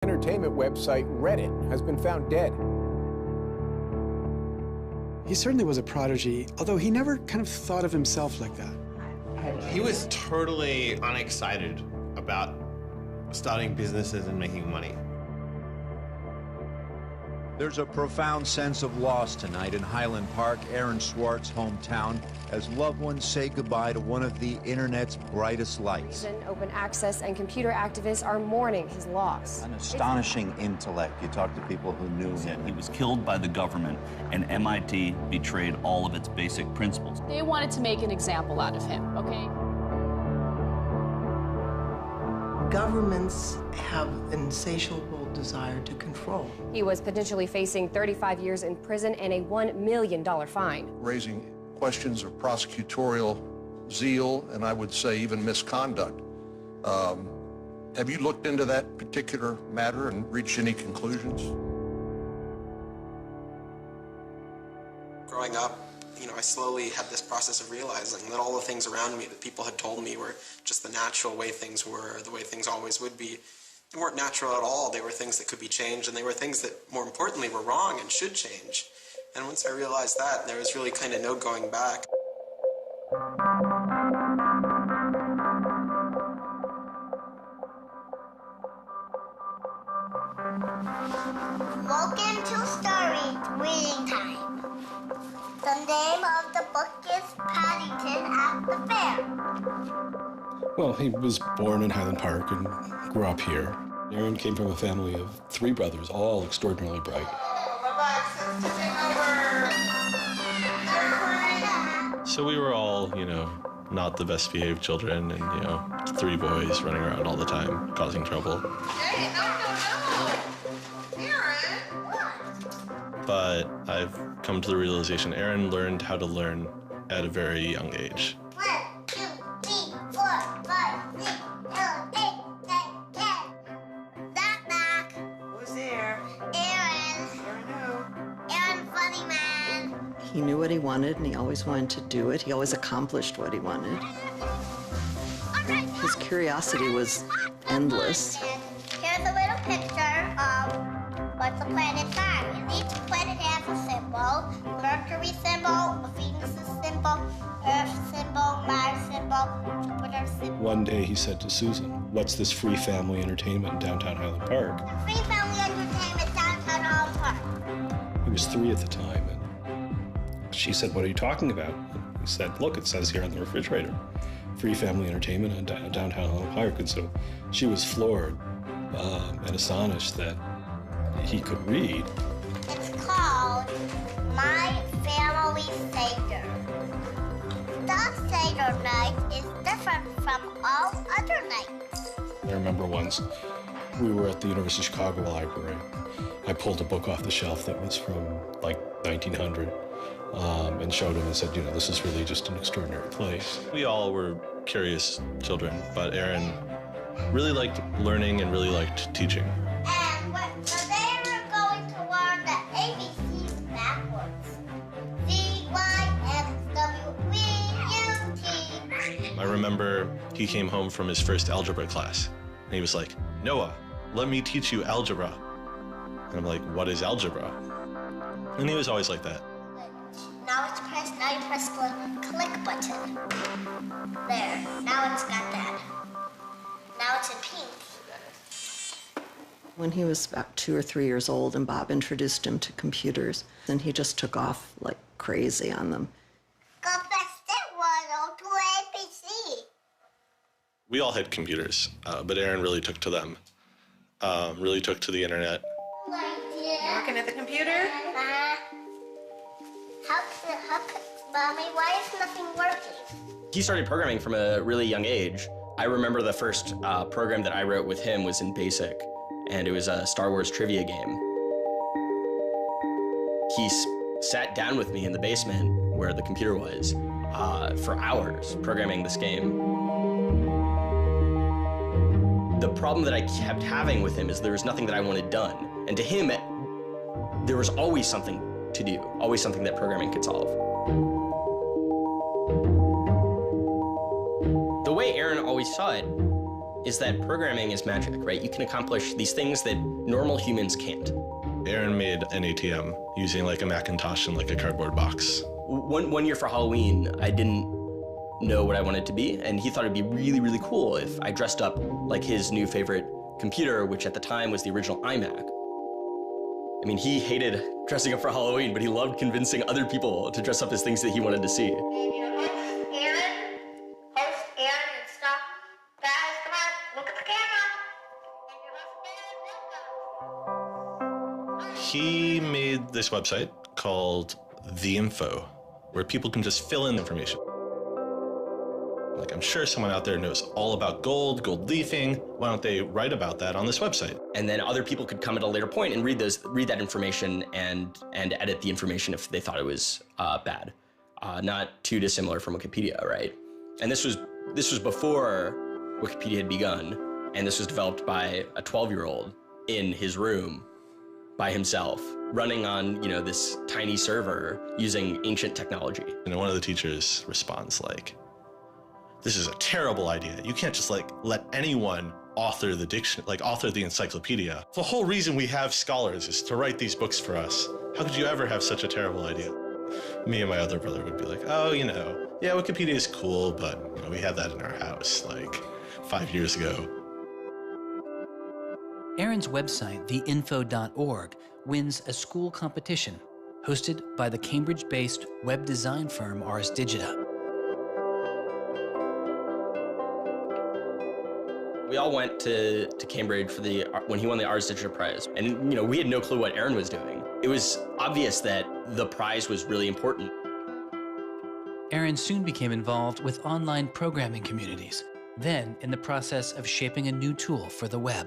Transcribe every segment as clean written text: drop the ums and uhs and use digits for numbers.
Entertainment website Reddit has been found dead. He certainly was a prodigy, although he never kind of thought of himself like that. He was totally unexcited about starting businesses and making money. There's a profound sense of loss tonight in Highland Park, Aaron Swartz' hometown, as loved ones say goodbye to one of the internet's brightest lights. Open access and computer activists are mourning his loss. An astonishing intellect. You talk to people who knew him. He was killed by the government, and MIT betrayed all of its basic principles. They wanted to make an example out of him, okay? Governments have an insatiable desire to control. He was potentially facing 35 years in prison and a $1 million fine. Raising questions of prosecutorial zeal, and I would say even misconduct. Have you looked into that particular matter and reached any conclusions? Growing up, I slowly had this process of realizing that all the things around me that people had told me were just the natural way things were, the way things always would be. They weren't natural at all. They were things that could be changed, and they were things that, more importantly, were wrong and should change. And once I realized that, there was really kind of no going back. Welcome to Story Reading Time. The name of the book is Paddington at the Fair. Well, he was born in Highland Park and grew up here. Aaron came from a family of 3 brothers, all extraordinarily bright. So we were all, not the best behaved children, and, 3 boys running around all the time, causing trouble. Hey, no. But I've come to the realization Aaron learned how to learn at a very young age. 1, 2, 3, 4, 5, 6, 7, 8, 9, 10. Knock, knock. Who's there? Aaron. Aaron who? Aaron, funny man. He knew what he wanted, and he always wanted to do it. He always accomplished what he wanted. His curiosity was endless. Here's a little picture of what the planets are. And each planet has a symbol. Mercury symbol, Venus symbol, Earth symbol, Mars symbol, Jupiter symbol. One day he said to Susan, "What's this free family entertainment in downtown Highland Park?" Free family entertainment downtown Highland Park. He was 3 at the time, and she said, "What are you talking about?" And he said, "Look, it says here on the refrigerator, free family entertainment in downtown Highland Park." And so she was floored and astonished that he could read. It's called My Family Seder. The Seder night is different from all other nights. I remember once we were at the University of Chicago Library. I pulled a book off the shelf that was from like 1900 and showed him and said, "This is really just an extraordinary place." We all were curious children, but Aaron really liked learning and really liked teaching. And today we're going to learn the ABCs backwards. Z-Y-X-W-E-U-T. I remember he came home from his first algebra class, and he was like, "Noah, let me teach you algebra." And I'm like, "What is algebra?" And he was always like that. Now you press the click button. There, now it's got that. Now it's in pink. When he was about 2 or 3 years old, and Bob introduced him to computers, and he just took off like crazy on them. Go fast 102 ABC. We all had computers, but Aaron really took to them, really took to the internet. Working at the computer? Mommy, why is nothing working? He started programming from a really young age. I remember the first program that I wrote with him was in BASIC, and it was a Star Wars trivia game. He sat down with me in the basement where the computer was for hours programming this game. The problem that I kept having with him is there was nothing that I wanted done. And to him, there was always something to do, always something that programming could solve. The way Aaron always saw it is that programming is magic, right? You can accomplish these things that normal humans can't. Aaron made an ATM using like a Macintosh and like a cardboard box. One year for Halloween, I didn't know what I wanted to be, and he thought it'd be really, really cool if I dressed up like his new favorite computer, which at the time was the original iMac. I mean, he hated dressing up for Halloween, but he loved convincing other people to dress up as things that he wanted to see. He made this website called The Info, where people can just fill in information. Like, I'm sure someone out there knows all about gold leafing. Why don't they write about that on this website? And then other people could come at a later point and read that information and edit the information if they thought it was bad. Not too dissimilar from Wikipedia, right? And this was before Wikipedia had begun, and this was developed by a 12-year-old in his room by himself, running on, this tiny server using ancient technology. And one of the teachers responds like, "This is a terrible idea. You can't just let anyone author the encyclopedia. The whole reason we have scholars is to write these books for us. How could you ever have such a terrible idea?" Me and my other brother would be like, "Oh, yeah, Wikipedia is cool, but we had that in our house like 5 years ago." Aaron's website, theinfo.org, wins a school competition hosted by the Cambridge-based web design firm Ars Digita. We all went to Cambridge for when he won the Ars Digita Prize. And, we had no clue what Aaron was doing. It was obvious that the prize was really important. Aaron soon became involved with online programming communities, then in the process of shaping a new tool for the web.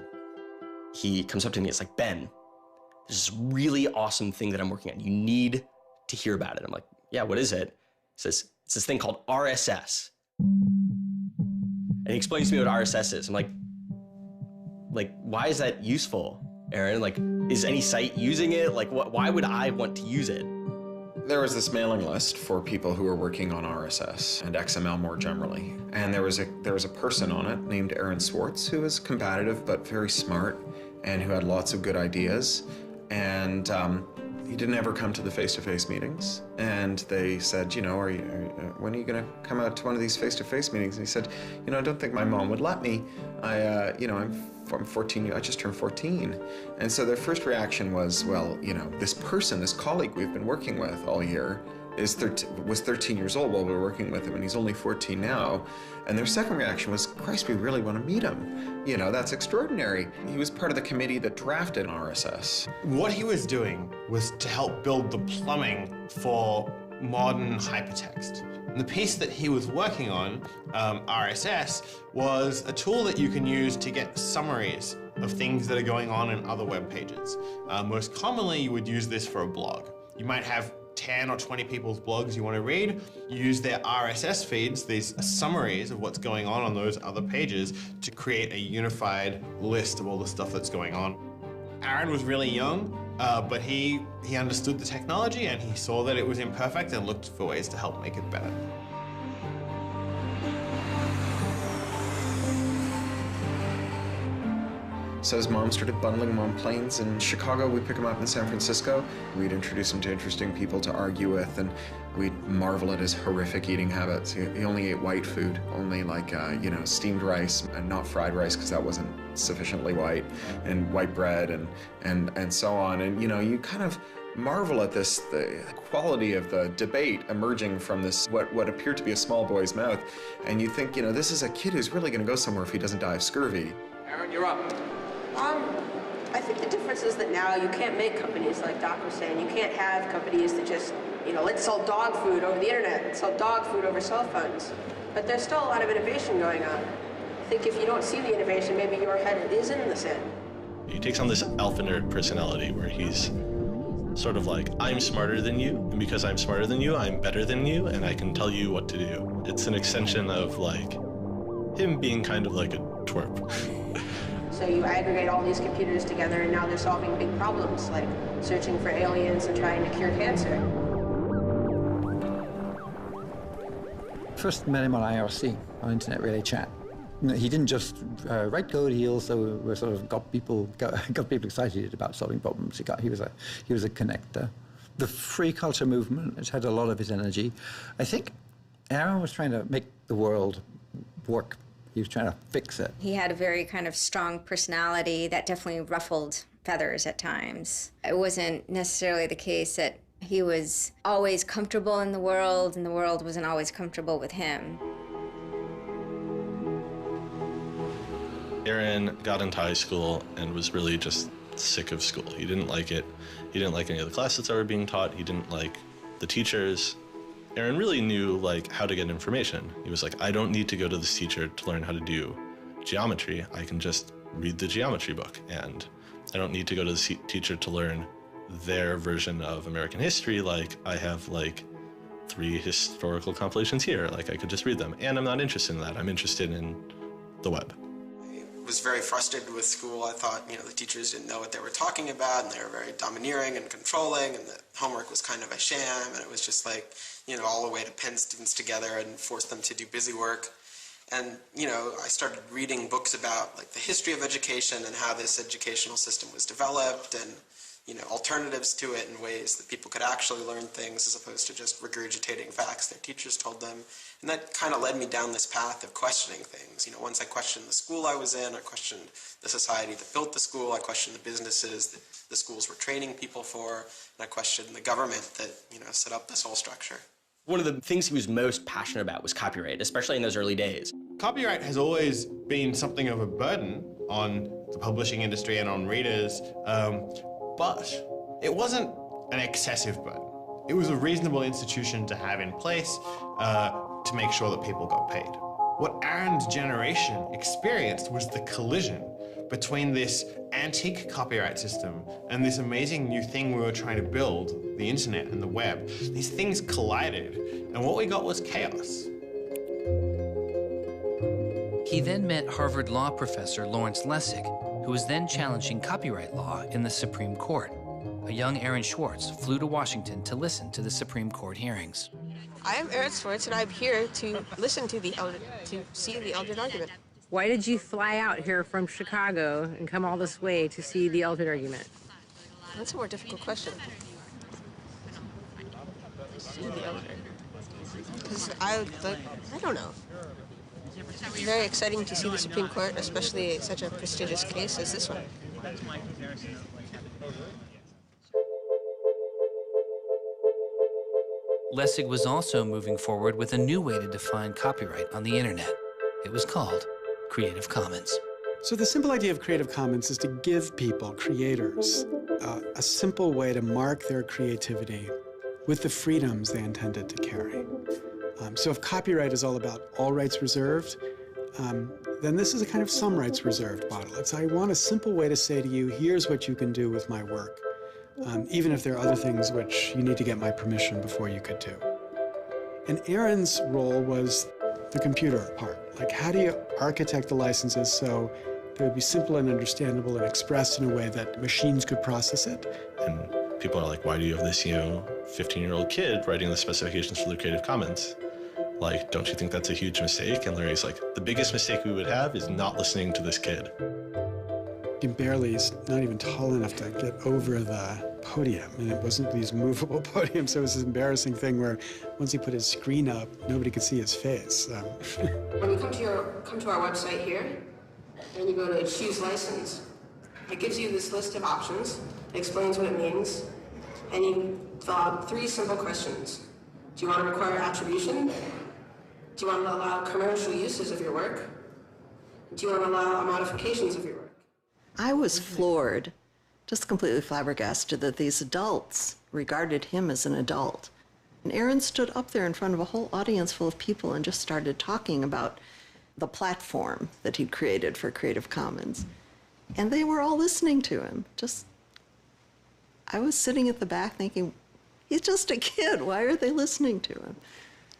He comes up to me, it's like, "Ben, there's this really awesome thing that I'm working on. You need to hear about it." I'm like, "Yeah, what is it?" He says, "It's this thing called RSS." And he explains to me what RSS is. I'm like, why is that useful, Aaron? Is any site using it? Why would I want to use it? There was this mailing list for people who were working on RSS and XML more generally. And there was a person on it named Aaron Swartz who was combative but very smart and who had lots of good ideas. And he didn't ever come to the face-to-face meetings. And they said, when are you going to come out to one of these face-to-face meetings? And he said, I don't think my mom would let me. I'm 14, I just turned 14. And so their first reaction was, well, this colleague we've been working with all year was 13 years old while we were working with him, and he's only 14 now. And their second reaction was, Christ, we really want to meet him. That's extraordinary. He was part of the committee that drafted RSS. What he was doing was to help build the plumbing for modern hypertext. And the piece that he was working on, RSS, was a tool that you can use to get summaries of things that are going on in other web pages. Most commonly, you would use this for a blog. You might have 10 or 20 people's blogs you want to read. You use their RSS feeds, these summaries of what's going on those other pages, to create a unified list of all the stuff that's going on. Aaron was really young, but he understood the technology and he saw that it was imperfect and looked for ways to help make it better. So his mom started bundling him on planes in Chicago. We'd pick him up in San Francisco. We'd introduce him to interesting people to argue with, and we'd marvel at his horrific eating habits. He only ate white food, only steamed rice and not fried rice because that wasn't sufficiently white, and white bread and so on. And you kind of marvel at the quality of the debate emerging from this, what appeared to be a small boy's mouth. And you think, this is a kid who's really gonna go somewhere if he doesn't die of scurvy. Aaron, you're up. I think the difference is that now you can't make companies like Doc was saying. You can't have companies that just, let's sell dog food over the internet, let's sell dog food over cell phones. But there's still a lot of innovation going on. I think if you don't see the innovation, maybe your head is in the sand. He takes on this alpha nerd personality where he's sort of like, I'm smarter than you, and because I'm smarter than you, I'm better than you, and I can tell you what to do. It's an extension of him being kind of like a twerp. So you aggregate all these computers together and now they're solving big problems like searching for aliens and trying to cure cancer. First met him on IRC, on Internet Relay Chat. He didn't just write code. He also sort of got people excited about solving problems. He was a connector. The free culture movement has had a lot of his energy. I think Aaron was trying to make the world work. He was trying to fix it. He had a very kind of strong personality that definitely ruffled feathers at times. It wasn't necessarily the case that he was always comfortable in the world and the world wasn't always comfortable with him. Aaron got into high school and was really just sick of school. He didn't like it. He didn't like any of the classes that were being taught. He didn't like the teachers. Aaron really knew how to get information. He was like, I don't need to go to this teacher to learn how to do geometry. I can just read the geometry book, and I don't need to go to the teacher to learn their version of American history. I have 3 historical compilations here. I could just read them, and I'm not interested in that. I'm interested in the web. I was very frustrated with school. I thought, the teachers didn't know what they were talking about, and they were very domineering and controlling, and the homework was kind of a sham, and it was just all a way to pin students together and force them to do busy work. And, I started reading books about the history of education and how this educational system was developed, and alternatives to it in ways that people could actually learn things as opposed to just regurgitating facts their teachers told them. And that kind of led me down this path of questioning things. Once I questioned the school I was in, I questioned the society that built the school, I questioned the businesses that the schools were training people for, and I questioned the government that, set up this whole structure. One of the things he was most passionate about was copyright, especially in those early days. Copyright has always been something of a burden on the publishing industry and on readers, but it wasn't an excessive burden. It was a reasonable institution to have in place to make sure that people got paid. What Aaron's generation experienced was the collision between this antique copyright system and this amazing new thing we were trying to build, the internet and the web. These things collided, and what we got was chaos. He then met Harvard law professor Lawrence Lessig, who was then challenging copyright law in the Supreme Court. A young Aaron Swartz flew to Washington to listen to the Supreme Court hearings. I am Aaron Swartz, and I'm here to listen to see the Eldred argument. Why did you fly out here from Chicago and come all this way to see the Eldred argument? That's a more difficult question. See the Eldred. Because I don't know. It's very exciting to see the Supreme Court, especially such a prestigious case as this one. Lessig was also moving forward with a new way to define copyright on the internet. It was called Creative Commons. So the simple idea of Creative Commons is to give people, creators, a simple way to mark their creativity with the freedoms they intended to carry. So if copyright is all about all rights reserved, then this is a kind of some rights reserved model. It's I want a simple way to say to you, here's what you can do with my work, even if there are other things which you need to get my permission before you could do. And Aaron's role was the computer part. How do you architect the licenses so they would be simple and understandable and expressed in a way that machines could process it? And people are like, why do you have this, 15-year-old kid writing the specifications for the Creative Commons? Don't you think that's a huge mistake? And Larry's like, the biggest mistake we would have is not listening to this kid. He barely is not even tall enough to get over the podium, and it wasn't these movable podiums, so it was this embarrassing thing where once he put his screen up, nobody could see his face. When you come to our website here, and you go to choose license, it gives you this list of options, it explains what it means, and you fill out 3 simple questions. Do you want to require attribution? Do you want to allow commercial uses of your work? Do you want to allow modifications of your work? I was floored, just completely flabbergasted that these adults regarded him as an adult. And Aaron stood up there in front of a whole audience full of people and just started talking about the platform that he'd created for Creative Commons. And they were all listening to him. I was sitting at the back thinking, he's just a kid. Why are they listening to him?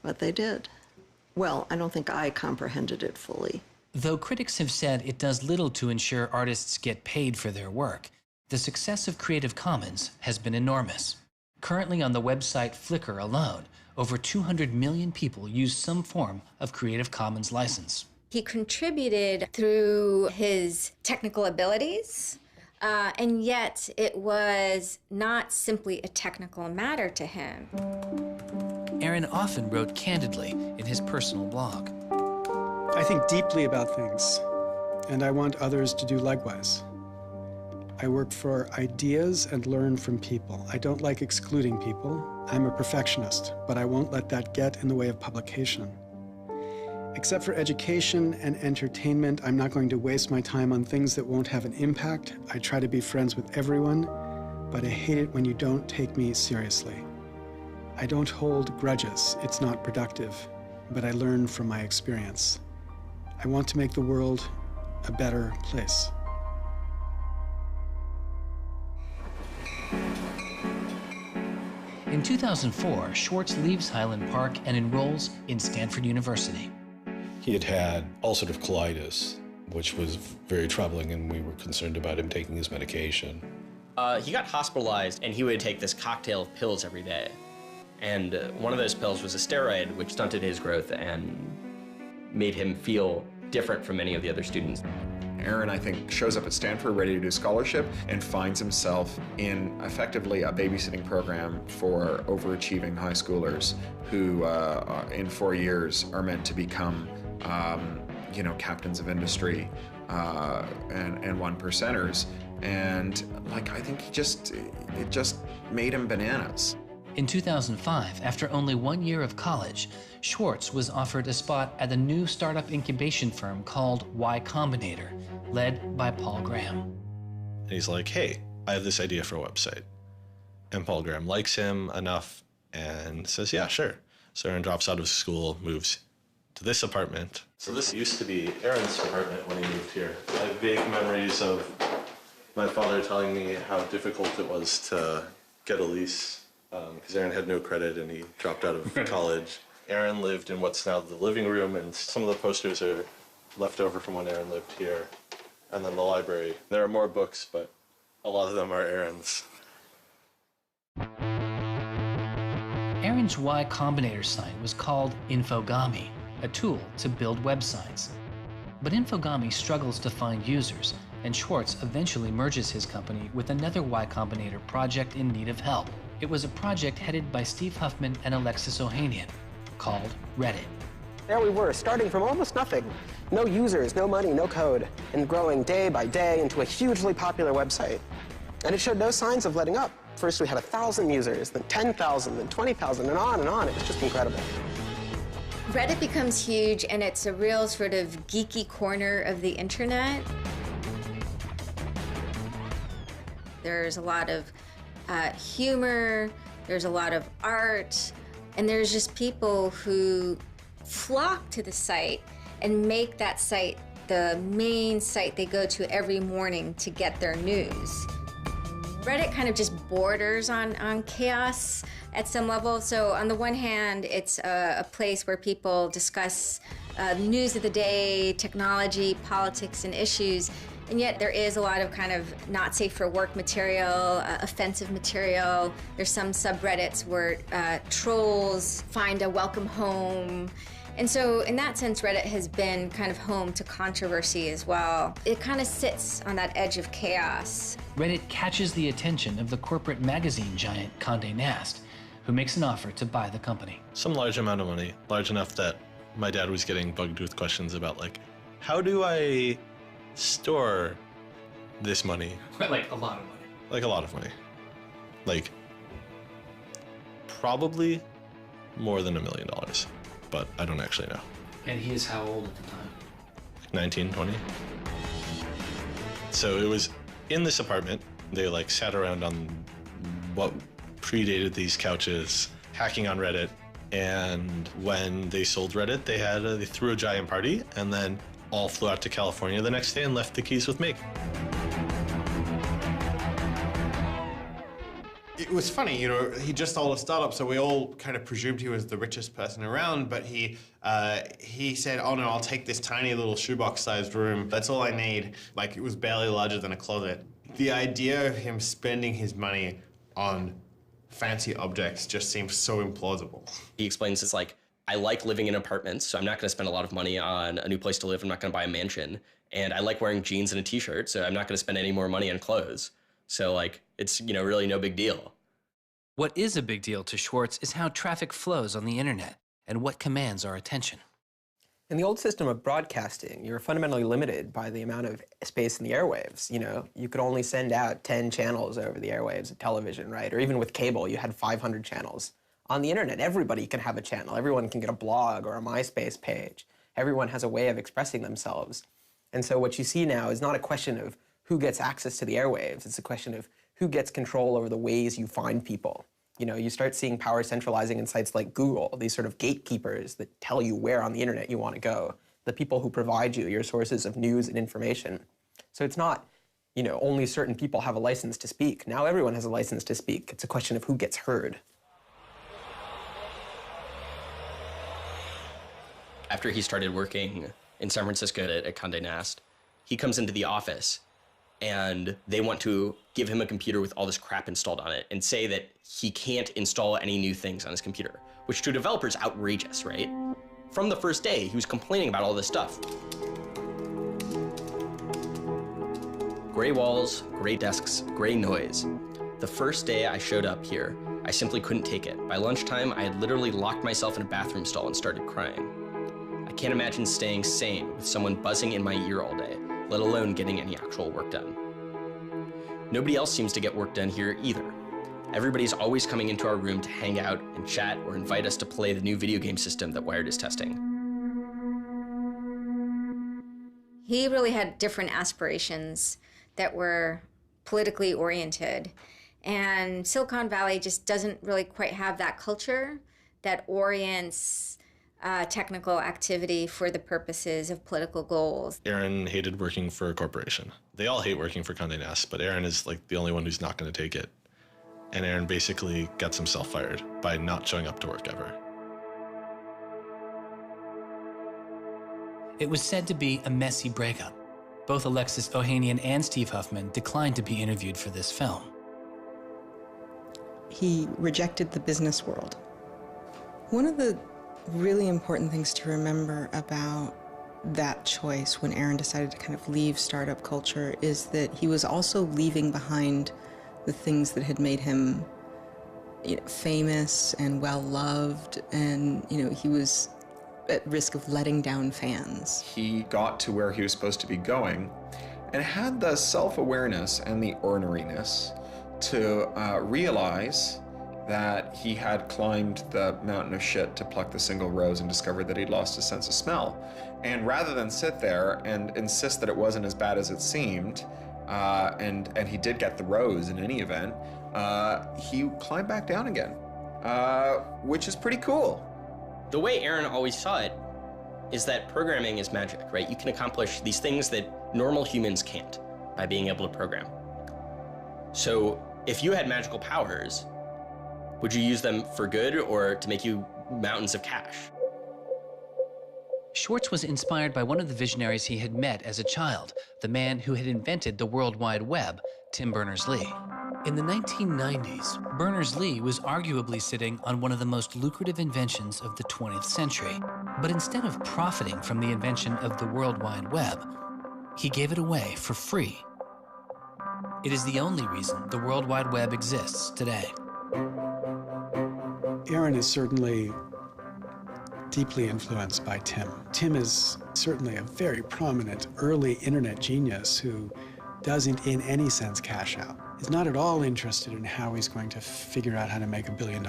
But they did. Well, I don't think I comprehended it fully. Though critics have said it does little to ensure artists get paid for their work, the success of Creative Commons has been enormous. Currently on the website Flickr alone, over 200 million people use some form of Creative Commons license. He contributed through his technical abilities, and yet it was not simply a technical matter to him. Aaron often wrote candidly in his personal blog. I think deeply about things, and I want others to do likewise. I work for ideas and learn from people. I don't like excluding people. I'm a perfectionist, but I won't let that get in the way of publication. Except for education and entertainment, I'm not going to waste my time on things that won't have an impact. I try to be friends with everyone, but I hate it when you don't take me seriously. I don't hold grudges. It's not productive, but I learn from my experience. I want to make the world a better place. In 2004, Swartz leaves Highland Park and enrolls in Stanford University. He had had ulcerative colitis, which was very troubling, and we were concerned about him taking his medication. He got hospitalized, and he would take this cocktail of pills every day. And one of those pills was a steroid, which stunted his growth and made him feel different from many of the other students. Aaron, I think, shows up at Stanford ready to do scholarship and finds himself in effectively a babysitting program for overachieving high schoolers who, in 4 years, are meant to become, captains of industry and one percenters. And I think it just made him bananas. In 2005, after only 1 year of college, Swartz was offered a spot at a new startup incubation firm called Y Combinator, led by Paul Graham. And he's like, hey, I have this idea for a website. And Paul Graham likes him enough and says, yeah, sure. So Aaron drops out of school, moves to this apartment. So this used to be Aaron's apartment when he moved here. I have vague memories of my father telling me how difficult it was to get a lease because Aaron had no credit and he dropped out of college. Aaron lived in what's now the living room, and some of the posters are left over from when Aaron lived here. And then the library. There are more books, but a lot of them are Aaron's. Aaron's Y Combinator site was called Infogami, a tool to build websites. But Infogami struggles to find users, and Swartz eventually merges his company with another Y Combinator project in need of help. It was a project headed by Steve Huffman and Alexis Ohanian, called Reddit. There we were, starting from almost nothing. No users, no money, no code, and growing day by day into a hugely popular website. And it showed no signs of letting up. First we had 1,000 users, then 10,000, then 20,000, and on and on. It was just incredible. Reddit becomes huge, and it's a real sort of geeky corner of the internet. There's a lot of humor, there's a lot of art, and there's just people who flock to the site and make that site the main site they go to every morning to get their news. Reddit kind of just borders on chaos at some level. So on the one hand, it's a place where people discuss news of the day, technology, politics, and issues. And yet there is a lot of kind of not safe for work material, offensive material. There's some subreddits where trolls find a welcome home. And so in that sense, Reddit has been kind of home to controversy as well. It kind of sits on that edge of chaos. Reddit catches the attention of the corporate magazine giant Condé Nast, who makes an offer to buy the company. Some large amount of money, large enough that my dad was getting bugged with questions about how do I store this money? Like a lot of money. Like a lot of money. Probably more than $1 million, but I don't actually know. And he is how old at the time? 19, 20. So it was in this apartment. They sat around on what predated these couches, hacking on Reddit. And when they sold Reddit, they threw a giant party, and then all flew out to California the next day and left the keys with me. It was funny, he just sold a startup, so we all kind of presumed he was the richest person around, but he said, oh no, I'll take this tiny little shoebox-sized room. That's all I need. It was barely larger than a closet. The idea of him spending his money on fancy objects just seems so implausible. He explains it's I like living in apartments, so I'm not going to spend a lot of money on a new place to live. I'm not going to buy a mansion. And I like wearing jeans and a t-shirt, so I'm not going to spend any more money on clothes. So like, it's, you know, really no big deal. What is a big deal to Swartz is how traffic flows on the internet and what commands our attention. In the old system of broadcasting, you were fundamentally limited by the amount of space in the airwaves. You know, you could only send out 10 channels over the airwaves of television, right? Or even with cable, you had 500 channels. On the internet, everybody can have a channel. Everyone can get a blog or a MySpace page. Everyone has a way of expressing themselves. And so what you see now is not a question of who gets access to the airwaves. It's a question of who gets control over the ways you find people. You know, you start seeing power centralizing in sites like Google, these sort of gatekeepers that tell you where on the internet you want to go, the people who provide you your sources of news and information. So it's not, you know, only certain people have a license to speak. Now everyone has a license to speak. It's a question of who gets heard. After he started working in San Francisco at Condé Nast, he comes into the office and they want to give him a computer with all this crap installed on it and say that he can't install any new things on his computer, which to a developer is outrageous, right? From the first day, he was complaining about all this stuff. Gray walls, gray desks, gray noise. The first day I showed up here, I simply couldn't take it. By lunchtime, I had literally locked myself in a bathroom stall and started crying. I can't imagine staying sane with someone buzzing in my ear all day, let alone getting any actual work done. Nobody else seems to get work done here either. Everybody's always coming into our room to hang out and chat or invite us to play the new video game system that Wired is testing. He really had different aspirations that were politically oriented. And Silicon Valley just doesn't really quite have that culture that orients technical activity for the purposes of political goals. Aaron hated working for a corporation. They all hate working for Condé Nast, but Aaron is like the only one who's not going to take it. And Aaron basically gets himself fired by not showing up to work ever. It was said to be a messy breakup. Both Alexis Ohanian and Steve Huffman declined to be interviewed for this film. He rejected the business world. One of the really important things to remember about that choice when Aaron decided to kind of leave startup culture is that he was also leaving behind the things that had made him, you know, famous and well-loved, and, you know, he was at risk of letting down fans. He got to where he was supposed to be going and had the self-awareness and the orneriness to realize that he had climbed the mountain of shit to pluck the single rose and discovered that he'd lost his sense of smell. And rather than sit there and insist that it wasn't as bad as it seemed, and he did get the rose in any event, he climbed back down again, which is pretty cool. The way Aaron always saw it is that programming is magic, right? You can accomplish these things that normal humans can't by being able to program. So if you had magical powers, would you use them for good or to make you mountains of cash? Swartz was inspired by one of the visionaries he had met as a child, the man who had invented the World Wide Web, Tim Berners-Lee. In the 1990s, Berners-Lee was arguably sitting on one of the most lucrative inventions of the 20th century. But instead of profiting from the invention of the World Wide Web, he gave it away for free. It is the only reason the World Wide Web exists today. Aaron is certainly deeply influenced by Tim. Tim is certainly a very prominent early internet genius who doesn't in any sense cash out. He's not at all interested in how he's going to figure out how to make $1 billion.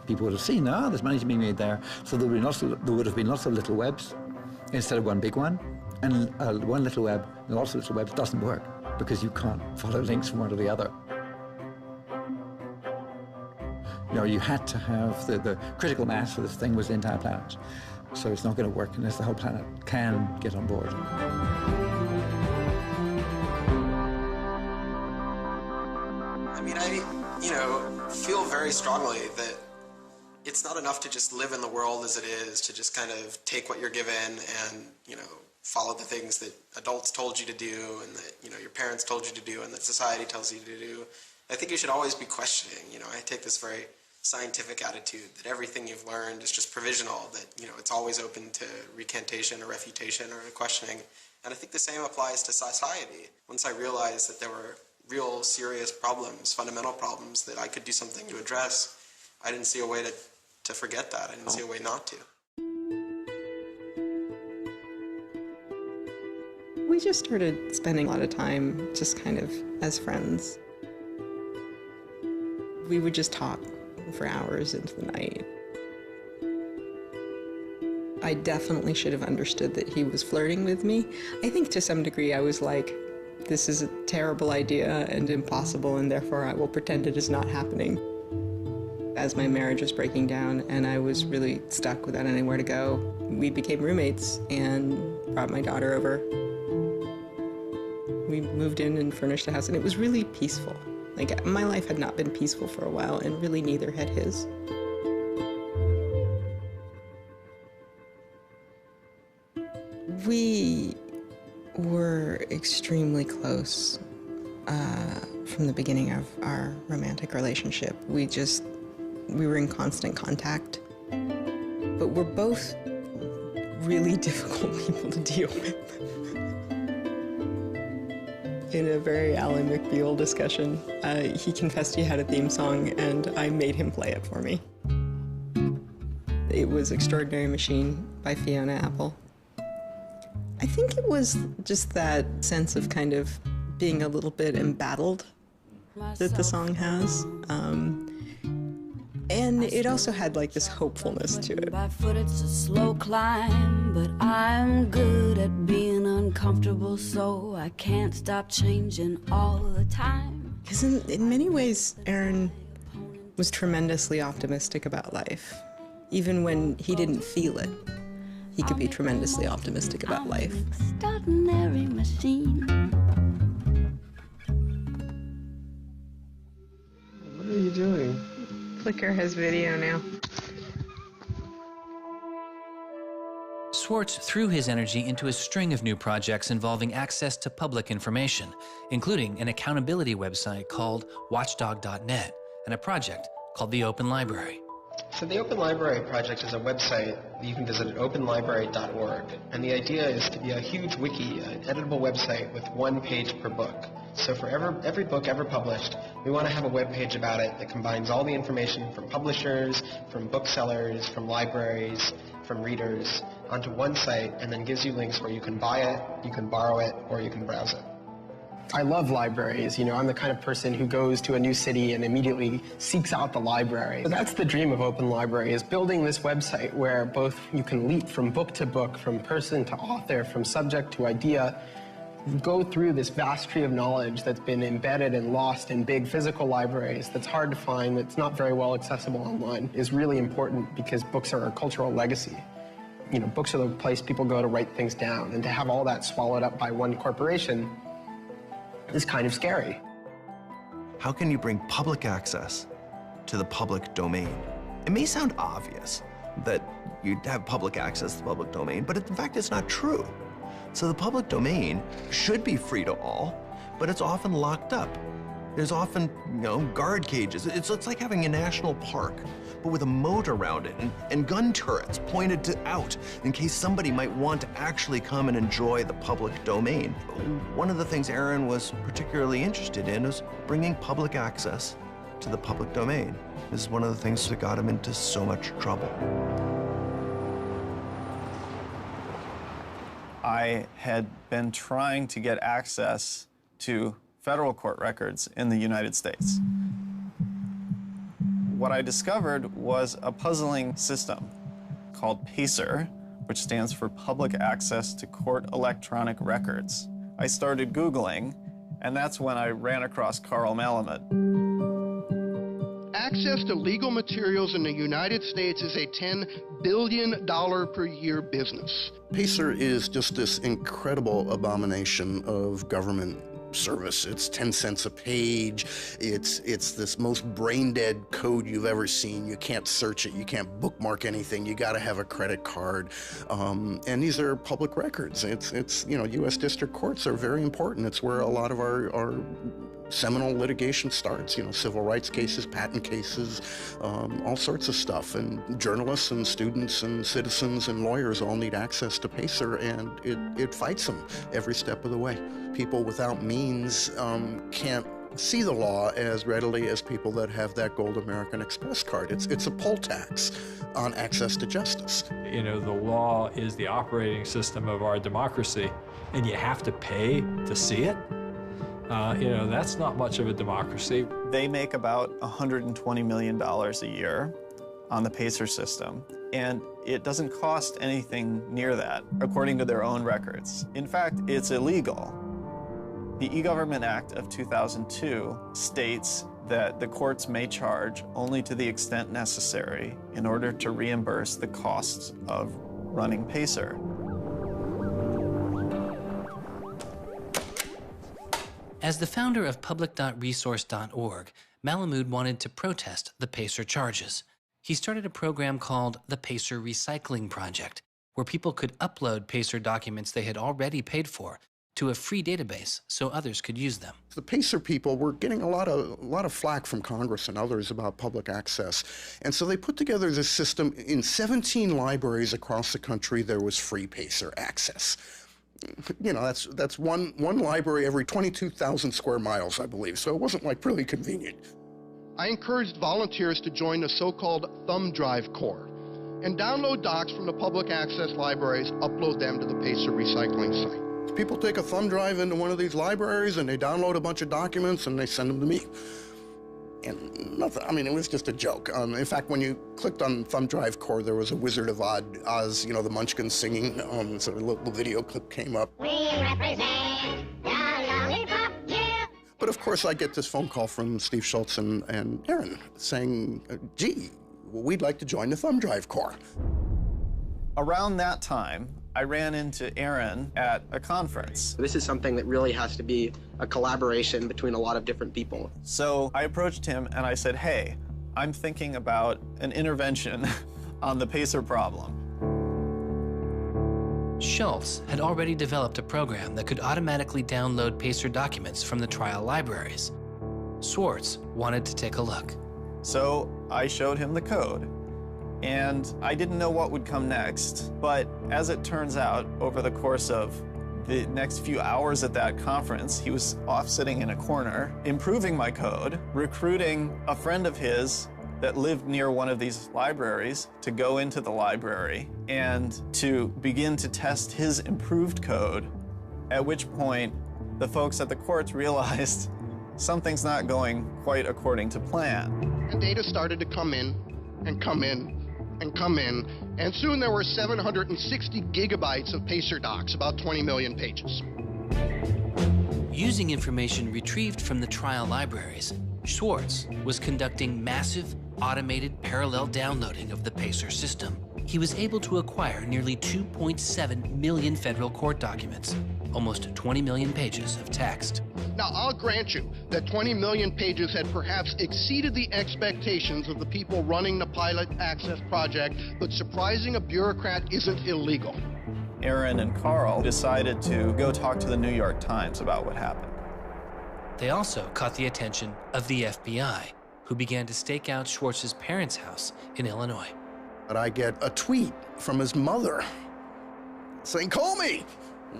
People would have seen, there's money to be made there. So there would have been lots of little webs instead of one big one. And one little web and lots of little webs doesn't work because you can't follow links from one to the other. You know, you had to have the critical mass for this thing was the entire planet. So it's not going to work unless the whole planet can get on board. I mean, I feel very strongly that it's not enough to just live in the world as it is, to just kind of take what you're given and, follow the things that adults told you to do and that, your parents told you to do and that society tells you to do. I think you should always be questioning. I take this very scientific attitude that everything you've learned is just provisional, that, you know, it's always open to recantation or refutation or questioning. And I think the same applies to society. Once I realized that there were real serious problems, fundamental problems that I could do something to address, I didn't see a way to forget that. I didn't see a way not to. We just started spending a lot of time just kind of as friends. We would just talk for hours into the night. I definitely should have understood that he was flirting with me. I think to some degree I was like, this is a terrible idea and impossible, and therefore I will pretend it is not happening. As my marriage was breaking down and I was really stuck without anywhere to go, we became roommates and brought my daughter over. We moved in and furnished a house, and it was really peaceful. Like, my life had not been peaceful for a while, and really neither had his. We were extremely close from the beginning of our romantic relationship. We were in constant contact, but we're both really difficult people to deal with. In a very Alan McBeal discussion, he confessed he had a theme song, and I made him play it for me. It was Extraordinary Machine by Fiona Apple. I think it was just that sense of kind of being a little bit embattled that the song has. And it also had like this hopefulness to it. By foot it's a slow climb, but I'm good at being uncomfortable, so I can't stop changing all the time. Because in many ways, Aaron was tremendously optimistic about life. Even when he didn't feel it, he could be tremendously optimistic about life. Extraordinary machine. What are you doing? Flickr has video now. Swartz threw his energy into a string of new projects involving access to public information, including an accountability website called watchdog.net and a project called the Open Library. So the Open Library project is a website that you can visit at openlibrary.org. And the idea is to be a huge wiki, an editable website with one page per book. So for every book ever published, we want to have a web page about it that combines all the information from publishers, from booksellers, from libraries, from readers onto one site, and then gives you links where you can buy it, you can borrow it, or you can browse it. I love libraries. You know, I'm the kind of person who goes to a new city and immediately seeks out the library. So that's the dream of Open Library, is building this website where both you can leap from book to book, from person to author, from subject to idea, go through this vast tree of knowledge that's been embedded and lost in big physical libraries, that's hard to find, that's not very well accessible online, is really important because books are a cultural legacy. You know, books are the place people go to write things down, and to have all that swallowed up by one corporation is kind of scary. How can you bring public access to the public domain? It may sound obvious that you'd have public access to the public domain, but in fact, it's not true. So the public domain should be free to all, but it's often locked up. There's often, guard cages. It's like having a national park, but with a moat around it and gun turrets pointed out in case somebody might want to actually come and enjoy the public domain. One of the things Aaron was particularly interested in is bringing public access to the public domain. This is one of the things that got him into so much trouble. I had been trying to get access to federal court records in the United States. What I discovered was a puzzling system called PACER, which stands for Public Access to Court Electronic Records. I started Googling, and that's when I ran across Carl Malamud. Access to legal materials in the United States is a $10 billion per year business. PACER is just this incredible abomination of government service. It's 10 cents a page. It's this most brain-dead code you've ever seen. You can't search it. You can't bookmark anything. You got to have a credit card. And these are public records. It's U.S. district courts are very important. It's where a lot of our seminal litigation starts, civil rights cases, patent cases, all sorts of stuff. And journalists and students and citizens and lawyers all need access to PACER, and it fights them every step of the way. People without means can't see the law as readily as people that have that gold American Express card. It's a poll tax on access to justice. The law is the operating system of our democracy, and you have to pay to see it. That's not much of a democracy. They make about $120 million a year on the PACER system, and it doesn't cost anything near that, according to their own records. In fact, it's illegal. The E-Government Act of 2002 states that the courts may charge only to the extent necessary in order to reimburse the costs of running PACER. As the founder of public.resource.org, Malamud wanted to protest the PACER charges. He started a program called the PACER Recycling Project, where people could upload PACER documents they had already paid for to a free database so others could use them. The PACER people were getting a lot of flack from Congress and others about public access. And so they put together this system. In 17 libraries across the country, there was free PACER access. That's one library every 22,000 square miles, I believe. So it wasn't like really convenient. I encouraged volunteers to join the so-called Thumb Drive Corps and download docs from the public access libraries, upload them to the PACER recycling site. People take a thumb drive into one of these libraries and they download a bunch of documents and they send them to me. And nothing, it was just a joke. In fact, when you clicked on Thumb Drive Core, there was a Wizard of Oz, the Munchkins singing, so a little video clip came up. We represent the lollipop, yeah. But of course, I get this phone call from Steve Schultz and Aaron saying, gee, we'd like to join the Thumb Drive Corps. Around that time, I ran into Aaron at a conference. This is something that really has to be a collaboration between a lot of different people. So I approached him and I said, hey, I'm thinking about an intervention on the PACER problem. Schultz had already developed a program that could automatically download PACER documents from the trial libraries. Swartz wanted to take a look. So I showed him the code. And I didn't know what would come next, but as it turns out, over the course of the next few hours at that conference, he was off sitting in a corner, improving my code, recruiting a friend of his that lived near one of these libraries to go into the library and to begin to test his improved code, at which point the folks at the courts realized something's not going quite according to plan. And data started to come in and come in and come in, and soon there were 760 gigabytes of PACER docs, about 20 million pages. Using information retrieved from the trial libraries, Swartz was conducting massive, automated parallel downloading of the PACER system. He was able to acquire nearly 2.7 million federal court documents, almost 20 million pages of text. Now, I'll grant you that 20 million pages had perhaps exceeded the expectations of the people running the Pilot Access Project, but surprising a bureaucrat isn't illegal. Aaron and Carl decided to go talk to the New York Times about what happened. They also caught the attention of the FBI, who began to stake out Schwartz's parents' house in Illinois. But I get a tweet from his mother saying, call me.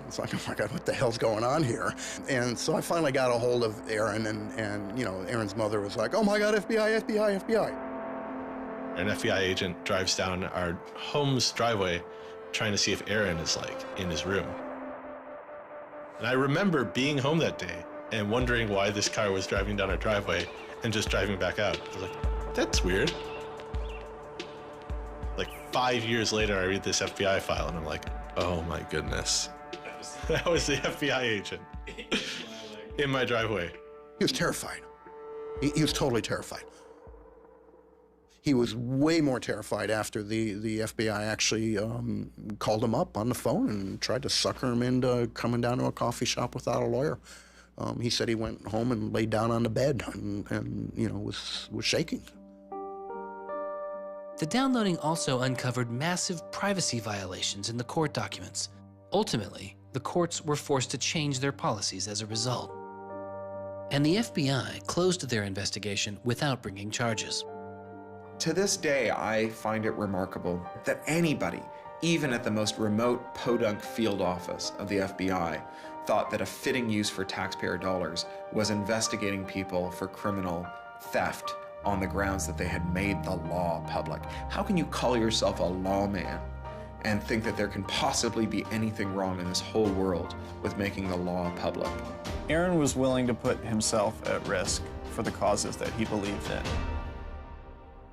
It's like, oh my God, what the hell's going on here? And so I finally got a hold of Aaron, and Aaron's mother was like, oh my God, FBI, FBI, FBI. An FBI agent drives down our home's driveway trying to see if Aaron is in his room. And I remember being home that day and wondering why this car was driving down our driveway and just driving back out. I was like, that's weird. 5 years later, I read this FBI file and I'm like, oh my goodness. That was the FBI agent in my driveway. He was terrified. He was totally terrified. He was way more terrified after the FBI actually called him up on the phone and tried to sucker him into coming down to a coffee shop without a lawyer. He said he went home and laid down on the bed and was shaking. The downloading also uncovered massive privacy violations in the court documents. Ultimately, the courts were forced to change their policies as a result. And the FBI closed their investigation without bringing charges. To this day, I find it remarkable that anybody, even at the most remote podunk field office of the FBI, thought that a fitting use for taxpayer dollars was investigating people for criminal theft on the grounds that they had made the law public. How can you call yourself a lawman and think that there can possibly be anything wrong in this whole world with making the law public? Aaron was willing to put himself at risk for the causes that he believed in.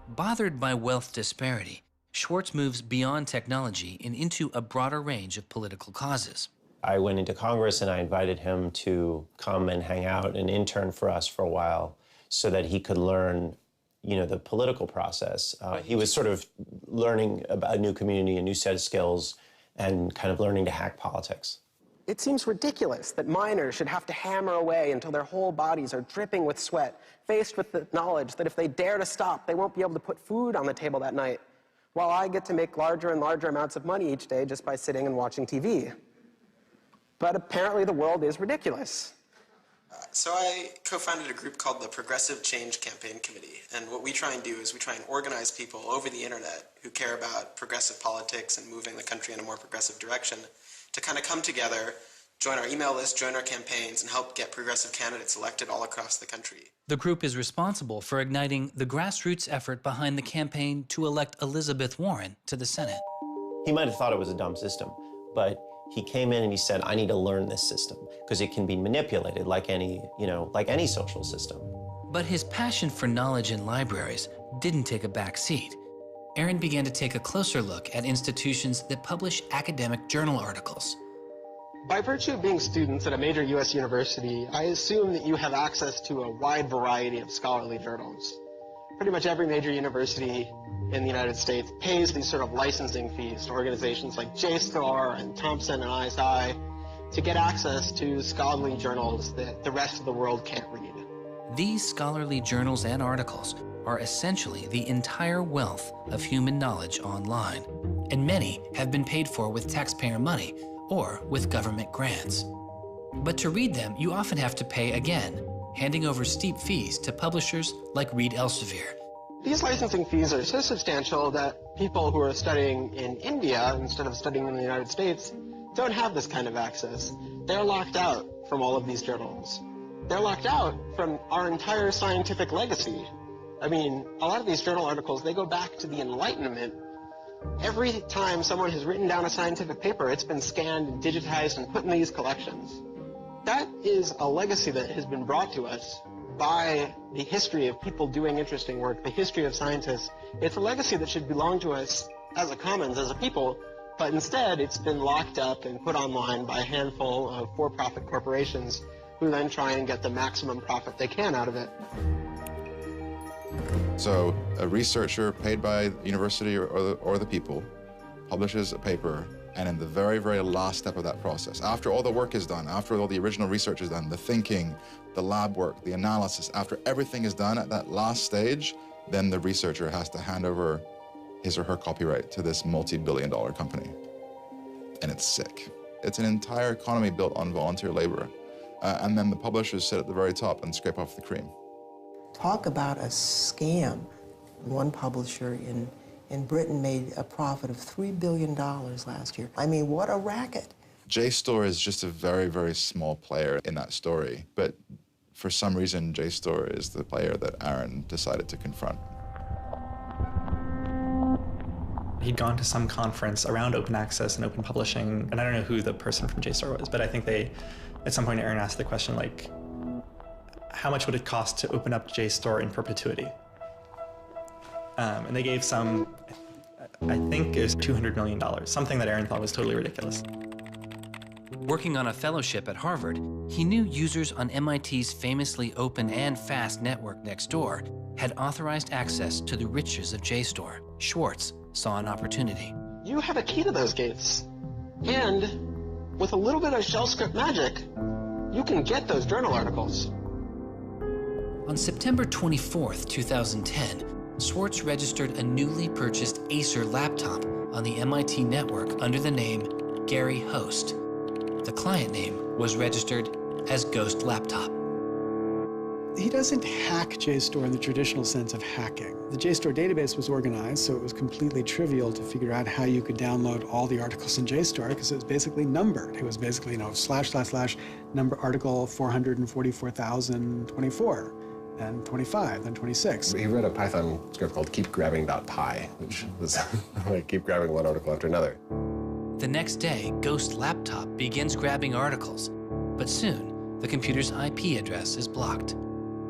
Bothered by wealth disparity, Swartz moves beyond technology and into a broader range of political causes. I went into Congress and I invited him to come and hang out and intern for us for a while so that he could learn, the political process. He was sort of learning about a new community, a new set of skills, and kind of learning to hack politics. It seems ridiculous that miners should have to hammer away until their whole bodies are dripping with sweat, faced with the knowledge that if they dare to stop, they won't be able to put food on the table that night, while I get to make larger and larger amounts of money each day just by sitting and watching TV. But apparently the world is ridiculous. So I co-founded a group called the Progressive Change Campaign Committee, and what we try and do is we try and organize people over the internet who care about progressive politics and moving the country in a more progressive direction to kind of come together, join our email list, join our campaigns, and help get progressive candidates elected all across the country. The group is responsible for igniting the grassroots effort behind the campaign to elect Elizabeth Warren to the Senate. He might have thought it was a dumb system, but he came in and he said, I need to learn this system because it can be manipulated like any social system. But his passion for knowledge in libraries didn't take a back seat. Aaron began to take a closer look at institutions that publish academic journal articles. By virtue of being students at a major U.S. university, I assume that you have access to a wide variety of scholarly journals. Pretty much every major university in the United States pays these sort of licensing fees to organizations like JSTOR and Thomson and ISI to get access to scholarly journals that the rest of the world can't read. These scholarly journals and articles are essentially the entire wealth of human knowledge online, and many have been paid for with taxpayer money or with government grants. But to read them, you often have to pay again, handing over steep fees to publishers like Reed Elsevier. These licensing fees are so substantial that people who are studying in India instead of studying in the United States don't have this kind of access. They're locked out from all of these journals. They're locked out from our entire scientific legacy. I mean, a lot of these journal articles, they go back to the Enlightenment. Every time someone has written down a scientific paper, it's been scanned and digitized and put in these collections. That is a legacy that has been brought to us by the history of people doing interesting work, the history of scientists. It's a legacy that should belong to us as a commons, as a people, but instead it's been locked up and put online by a handful of for-profit corporations who then try and get the maximum profit they can out of it. So a researcher paid by the university or the people publishes a paper, and in the very, very last step of that process, after all the work is done, after all the original research is done, the thinking, the lab work, the analysis, after everything is done at that last stage, then the researcher has to hand over his or her copyright to this multi-billion-dollar company. And it's sick. It's an entire economy built on volunteer labor. And then the publishers sit at the very top and scrape off the cream. Talk about a scam. One publisher in Britain made a profit of $3 billion last year. I mean, what a racket. JSTOR is just a very, very small player in that story, but for some reason, JSTOR is the player that Aaron decided to confront. He'd gone to some conference around open access and open publishing, and I don't know who the person from JSTOR was, but I think at some point Aaron asked the question, like, how much would it cost to open up JSTOR in perpetuity? And they gave some, I think it was $200 million, something that Aaron thought was totally ridiculous. Working on a fellowship at Harvard, he knew users on MIT's famously open and fast network Nextdoor had authorized access to the riches of JSTOR. Swartz saw an opportunity. You have a key to those gates. And with a little bit of shell script magic, you can get those journal articles. On September 24th, 2010, Swartz registered a newly purchased Acer laptop on the MIT network under the name Gary Host. The client name was registered as Ghost Laptop. He doesn't hack JSTOR in the traditional sense of hacking. The JSTOR database was organized, so it was completely trivial to figure out how you could download all the articles in JSTOR because it was basically numbered. It was basically, / number article 444,024, then 25, then 26. He wrote a Python script called keepgrabbing.py, which was like keep grabbing one article after another. The next day, Ghost Laptop begins grabbing articles, but soon the computer's IP address is blocked.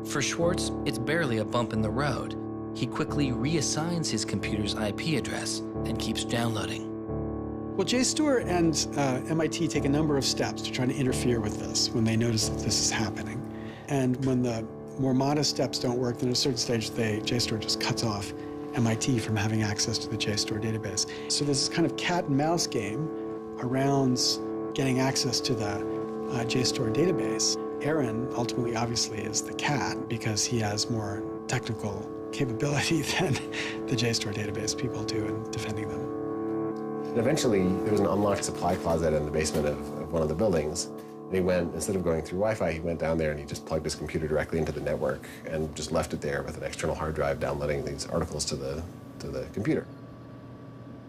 For Swartz, it's barely a bump in the road. He quickly reassigns his computer's IP address and keeps downloading. Well, JSTOR and MIT take a number of steps to try to interfere with this when they notice that this is happening. And when the more modest steps don't work, then at a certain stage, JSTOR just cuts off MIT from having access to the JSTOR database. So there's this kind of cat and mouse game around getting access to the JSTOR database. Aaron ultimately, obviously, is the cat because he has more technical capability than the JSTOR database people do in defending them. And eventually, there was an unlocked supply closet in the basement of one of the buildings. And he went, instead of going through Wi-Fi, he went down there and he just plugged his computer directly into the network and just left it there with an external hard drive downloading these articles to the computer.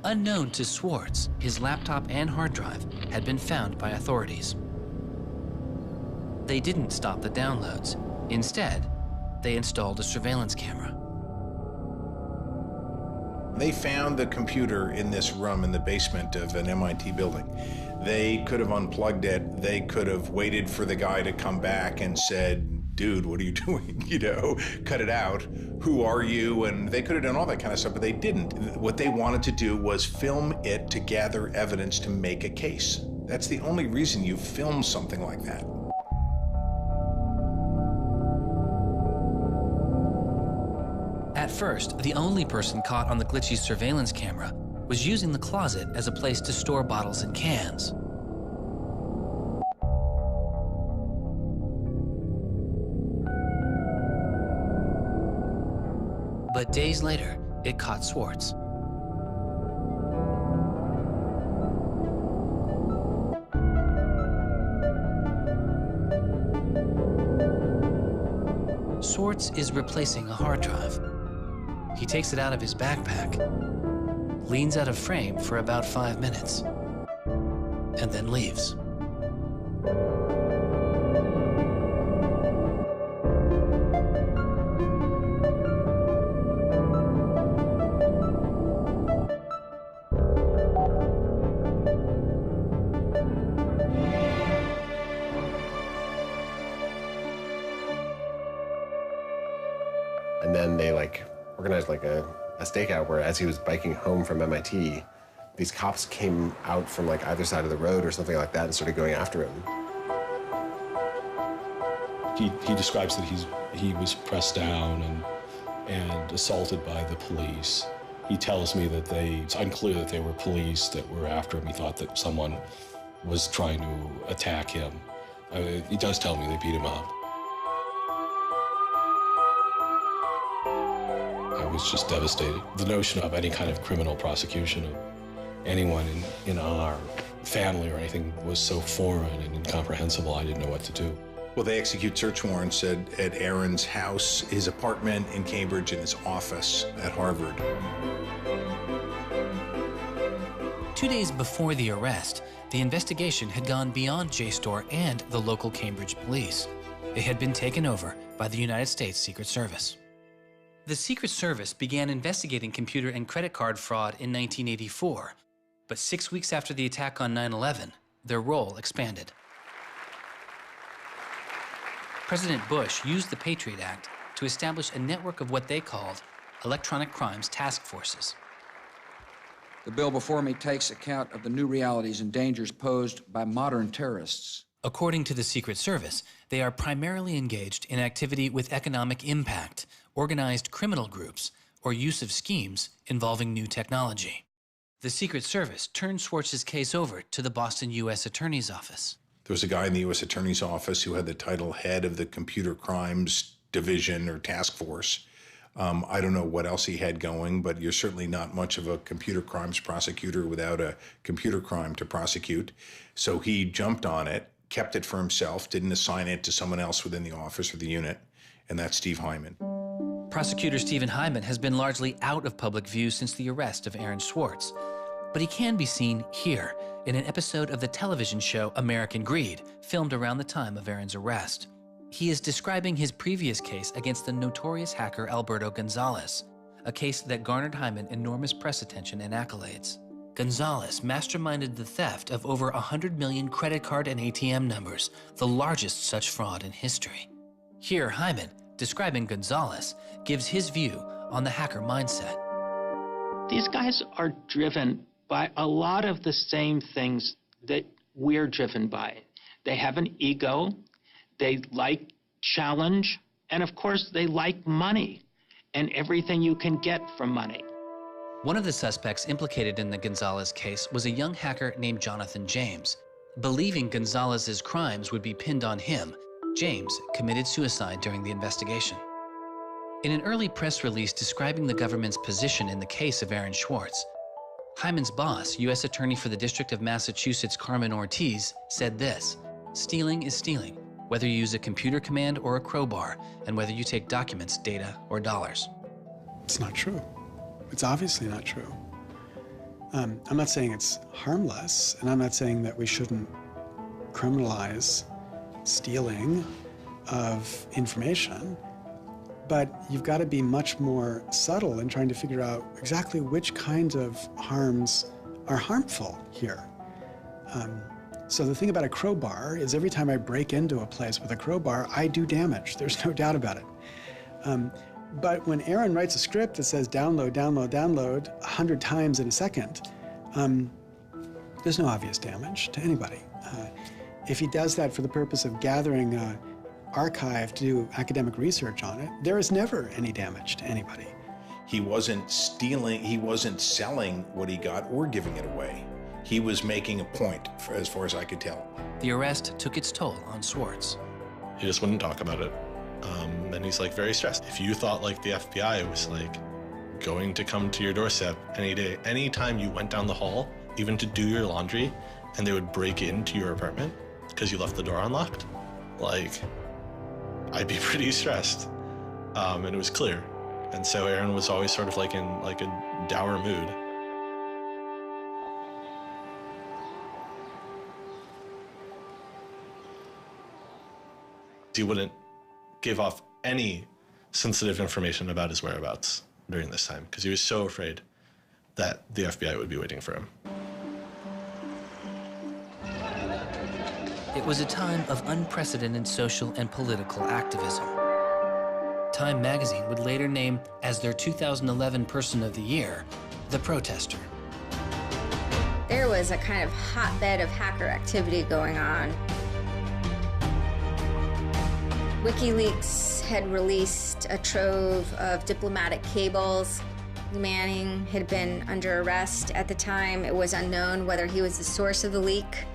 Unknown to Swartz, his laptop and hard drive had been found by authorities. They didn't stop the downloads. Instead, they installed a surveillance camera. They found the computer in this room in the basement of an MIT building. They could have unplugged it. They could have waited for the guy to come back and said, dude, what are you doing? You know, cut it out. Who are you? And they could have done all that kind of stuff, but they didn't. What they wanted to do was film it to gather evidence to make a case. That's the only reason you film something like that. At first, the only person caught on the glitchy surveillance camera was using the closet as a place to store bottles and cans. But days later, it caught Swartz. Swartz is replacing a hard drive. He takes it out of his backpack, leans out of frame for about 5 minutes, and then leaves. And then they organized a stakeout where as he was biking home from MIT, these cops came out from either side of the road or something like that and started going after him. He describes that he was pressed down and assaulted by the police. He tells me that it's unclear that they were police that were after him. He thought that someone was trying to attack him. He does tell me they beat him up. I was just devastated. The notion of any kind of criminal prosecution of anyone in our family or anything was so foreign and incomprehensible, I didn't know what to do. Well, they execute search warrants at Aaron's house, his apartment in Cambridge, and his office at Harvard. 2 days before the arrest, the investigation had gone beyond JSTOR and the local Cambridge police. It had been taken over by the United States Secret Service. The Secret Service began investigating computer and credit card fraud in 1984, but 6 weeks after the attack on 9/11, their role expanded. President Bush used the Patriot Act to establish a network of what they called electronic crimes task forces. The bill before me takes account of the new realities and dangers posed by modern terrorists. According to the Secret Service, they are primarily engaged in activity with economic impact, organized criminal groups, or use of schemes involving new technology. The Secret Service turned Swartz's case over to the Boston U.S. Attorney's Office. There was a guy in the U.S. Attorney's Office who had the title head of the Computer Crimes Division or Task Force. I don't know what else he had going, but you're certainly not much of a computer crimes prosecutor without a computer crime to prosecute. So he jumped on it, kept it for himself, didn't assign it to someone else within the office or the unit, and that's Steve Hyman. Prosecutor Stephen Hyman has been largely out of public view since the arrest of Aaron Swartz, but he can be seen here in an episode of the television show American Greed, filmed around the time of Aaron's arrest. He is describing his previous case against the notorious hacker Alberto Gonzalez, a case that garnered Hyman enormous press attention and accolades. Gonzalez masterminded the theft of over 100 million credit card and ATM numbers, the largest such fraud in history. Here, Hyman, describing Gonzalez, gives his view on the hacker mindset. These guys are driven by a lot of the same things that we're driven by. They have an ego, they like challenge, and of course they like money and everything you can get from money. One of the suspects implicated in the Gonzalez case was a young hacker named Jonathan James. Believing Gonzalez's crimes would be pinned on him, James committed suicide during the investigation. In an early press release describing the government's position in the case of Aaron Swartz, Hyman's boss, U.S. Attorney for the District of Massachusetts Carmen Ortiz, said this: "Stealing is stealing, whether you use a computer command or a crowbar, and whether you take documents, data, or dollars." It's not true. It's obviously not true. I'm not saying it's harmless, and I'm not saying that we shouldn't criminalize stealing of information, but you've got to be much more subtle in trying to figure out exactly which kinds of harms are harmful here. So the thing about a crowbar is every time I break into a place with a crowbar, I do damage. There's no doubt about it. But when Aaron writes a script that says download, download, download 100 times in a second, there's no obvious damage to anybody. If he does that for the purpose of gathering an archive to do academic research on it, there is never any damage to anybody. He wasn't stealing, he wasn't selling what he got or giving it away. He was making a point, as far as I could tell. The arrest took its toll on Swartz. He just wouldn't talk about it. And he's like very stressed. If you thought like the FBI was like going to come to your doorstep any day, anytime you went down the hall, even to do your laundry, and they would break into your apartment because you left the door unlocked, like, I'd be pretty stressed. And it was clear. And so Aaron was always sort of like in like a dour mood. He wouldn't give off any sensitive information about his whereabouts during this time because he was so afraid that the FBI would be waiting for him. It was a time of unprecedented social and political activism. Time magazine would later name as their 2011 Person of the Year, the protester. There was a kind of hotbed of hacker activity going on. WikiLeaks had released a trove of diplomatic cables. Manning had been under arrest at the time. It was unknown whether he was the source of the leak.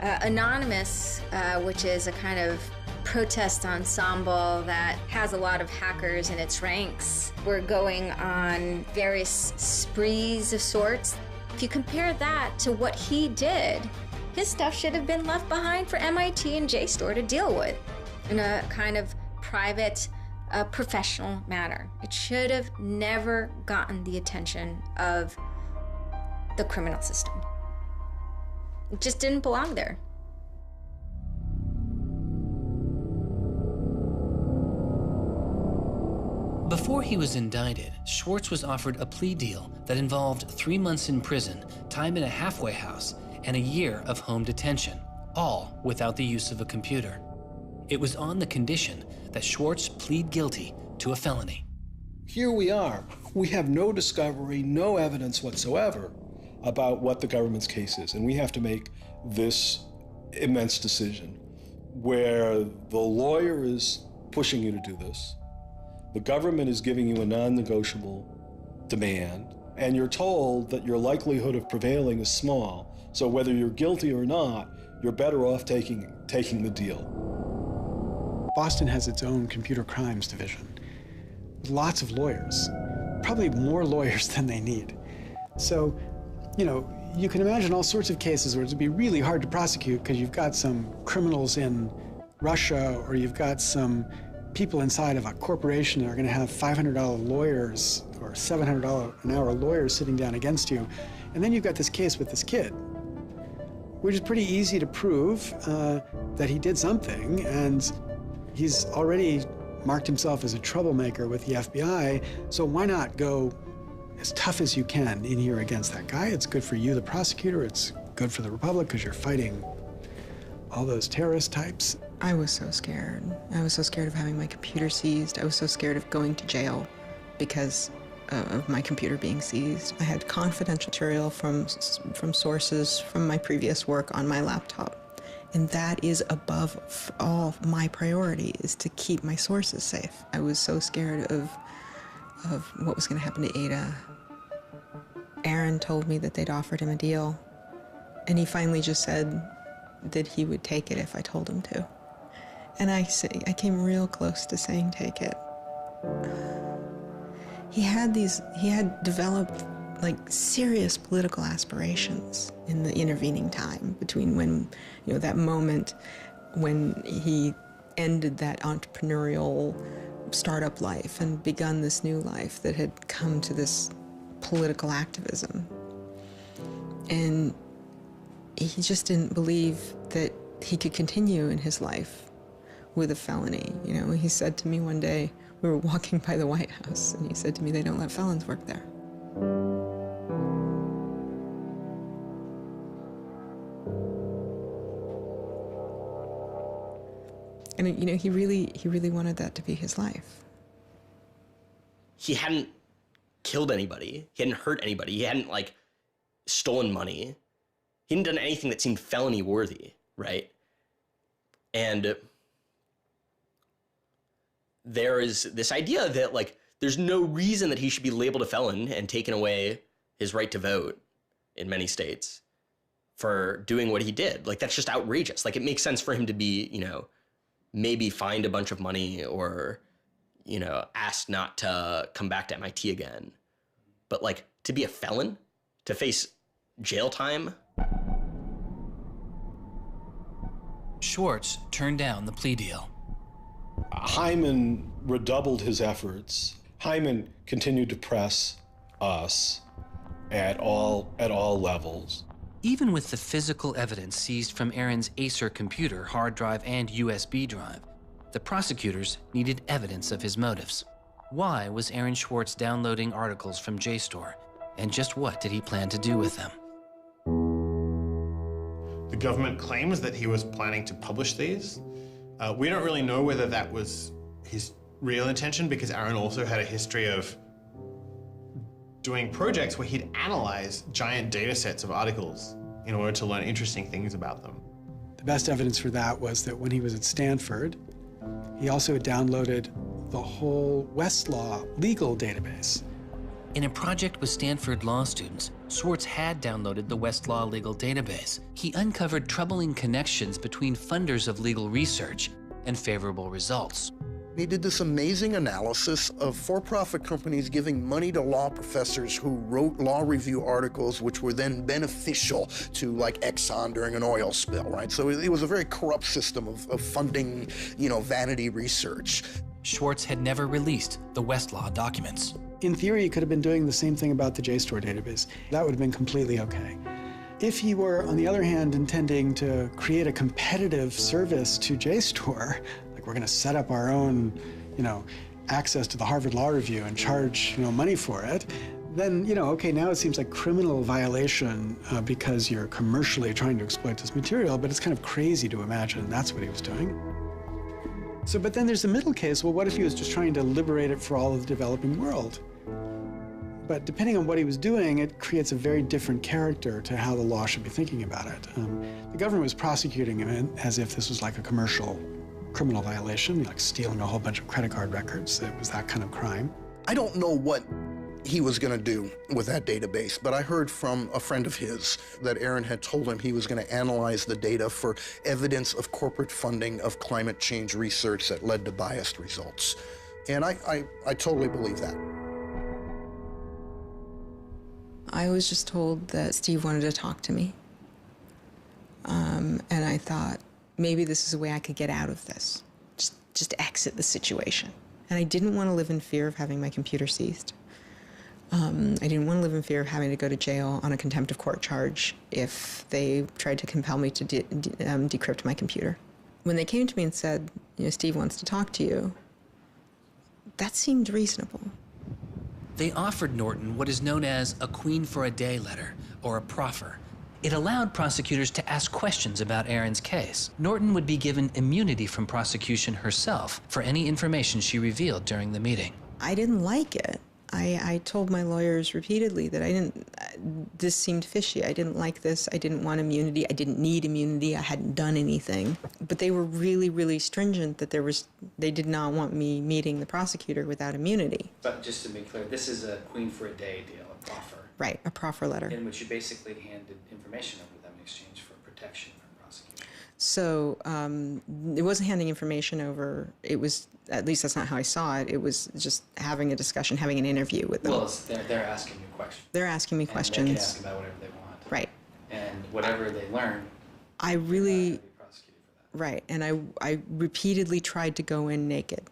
Anonymous, which is a kind of protest ensemble that has a lot of hackers in its ranks, were going on various sprees of sorts. If you compare that to what he did, his stuff should have been left behind for MIT and JSTOR to deal with in a kind of private, professional manner. It should have never gotten the attention of the criminal system. It just didn't belong there. Before he was indicted, Swartz was offered a plea deal that involved 3 months in prison, time in a halfway house, and a year of home detention, all without the use of a computer. It was on the condition that Swartz plead guilty to a felony. Here we are. We have no discovery, no evidence whatsoever about what the government's case is, and we have to make this immense decision where the lawyer is pushing you to do this, the government is giving you a non-negotiable demand, and you're told that your likelihood of prevailing is small, so whether you're guilty or not, you're better off taking the deal. Boston has its own computer crimes division. Lots of lawyers, probably more lawyers than they need. So, you know, you can imagine all sorts of cases where it'd be really hard to prosecute because you've got some criminals in Russia or you've got some people inside of a corporation are going to have $500 lawyers or $700 an hour lawyers sitting down against you. And then you've got this case with this kid, which is pretty easy to prove that he did something, and he's already marked himself as a troublemaker with the FBI, so why not go as tough as you can in here against that guy? It's good for you, the prosecutor, it's good for the Republic, because you're fighting all those terrorist types. I was so scared. I was so scared of having my computer seized. I was so scared of going to jail because of my computer being seized. I had confidential material from sources from my previous work on my laptop. And that is above all my priority, is to keep my sources safe. I was so scared of what was going to happen to Ada. Aaron told me that they'd offered him a deal, and he finally just said that he would take it if I told him to. And I came real close to saying take it. He had developed like serious political aspirations in the intervening time between when, that moment when he ended that entrepreneurial startup life and begun this new life that had come to this political activism. And he just didn't believe that he could continue in his life with a felony. He said to me one day, we were walking by the White House, and he said to me, they don't let felons work there. And he really wanted that to be his life. He hadn't killed anybody. He hadn't hurt anybody. He hadn't stolen money. He hadn't done anything that seemed felony worthy, right? And there is this idea that there's no reason that he should be labeled a felon and taken away his right to vote in many states for doing what he did. That's just outrageous. It makes sense for him to be, maybe fined a bunch of money or, asked not to come back to MIT again. But to be a felon, to face jail time. Swartz turned down the plea deal. Hyman redoubled his efforts. Hyman continued to press us at all levels. Even with the physical evidence seized from Aaron's Acer computer, hard drive, and USB drive, the prosecutors needed evidence of his motives. Why was Aaron Swartz downloading articles from JSTOR, and just what did he plan to do with them? The government claims that he was planning to publish these. We don't really know whether that was his real intention, because Aaron also had a history of doing projects where he'd analyze giant data sets of articles in order to learn interesting things about them. The best evidence for that was that when he was at Stanford, he also downloaded the whole Westlaw legal database. In a project with Stanford law students, Swartz had downloaded the Westlaw legal database. He uncovered troubling connections between funders of legal research and favorable results. He did this amazing analysis of for-profit companies giving money to law professors who wrote law review articles which were then beneficial to Exxon during an oil spill, right? So it was a very corrupt system of funding, vanity research. Swartz had never released the Westlaw documents. In theory, he could have been doing the same thing about the JSTOR database. That would have been completely okay. If he were, on the other hand, intending to create a competitive service to JSTOR, we're going to set up our own, access to the Harvard Law Review and charge, money for it, then, okay, now it seems like criminal violation because you're commercially trying to exploit this material, but it's kind of crazy to imagine that's what he was doing. So, but then there's the middle case. Well, what if he was just trying to liberate it for all of the developing world? But depending on what he was doing, it creates a very different character to how the law should be thinking about it. The government was prosecuting him as if this was like a commercial criminal violation, like stealing a whole bunch of credit card records. It was that kind of crime. I don't know what he was going to do with that database, but I heard from a friend of his that Aaron had told him he was going to analyze the data for evidence of corporate funding of climate change research that led to biased results. And I totally believe that. I was just told that Steve wanted to talk to me. And I thought, maybe this is a way I could get out of this. Just just exit the situation. And I didn't want to live in fear of having my computer seized. I didn't want to live in fear of having to go to jail on a contempt of court charge if they tried to compel me to decrypt my computer. When they came to me and said, Steve wants to talk to you, that seemed reasonable. They offered Norton what is known as a Queen for a Day letter, or a proffer. It allowed prosecutors to ask questions about Aaron's case. Norton would be given immunity from prosecution herself for any information she revealed during the meeting. I didn't like it. I told my lawyers repeatedly that this seemed fishy. I didn't like this. I didn't want immunity. I didn't need immunity. I hadn't done anything. But they were really, really stringent that they did not want me meeting the prosecutor without immunity. But just to be clear, this is a Queen for a Day deal, a proffer. Right, a proffer letter. In which you basically handed information over to them in exchange for protection from prosecution. So it wasn't handing information over. It was, at least that's not how I saw it. It was just having a discussion, having an interview with them. Well, they're asking you questions. They're asking me questions. They can ask about whatever they want. Right. And whatever they learn, I really, right, and I repeatedly tried to go in naked.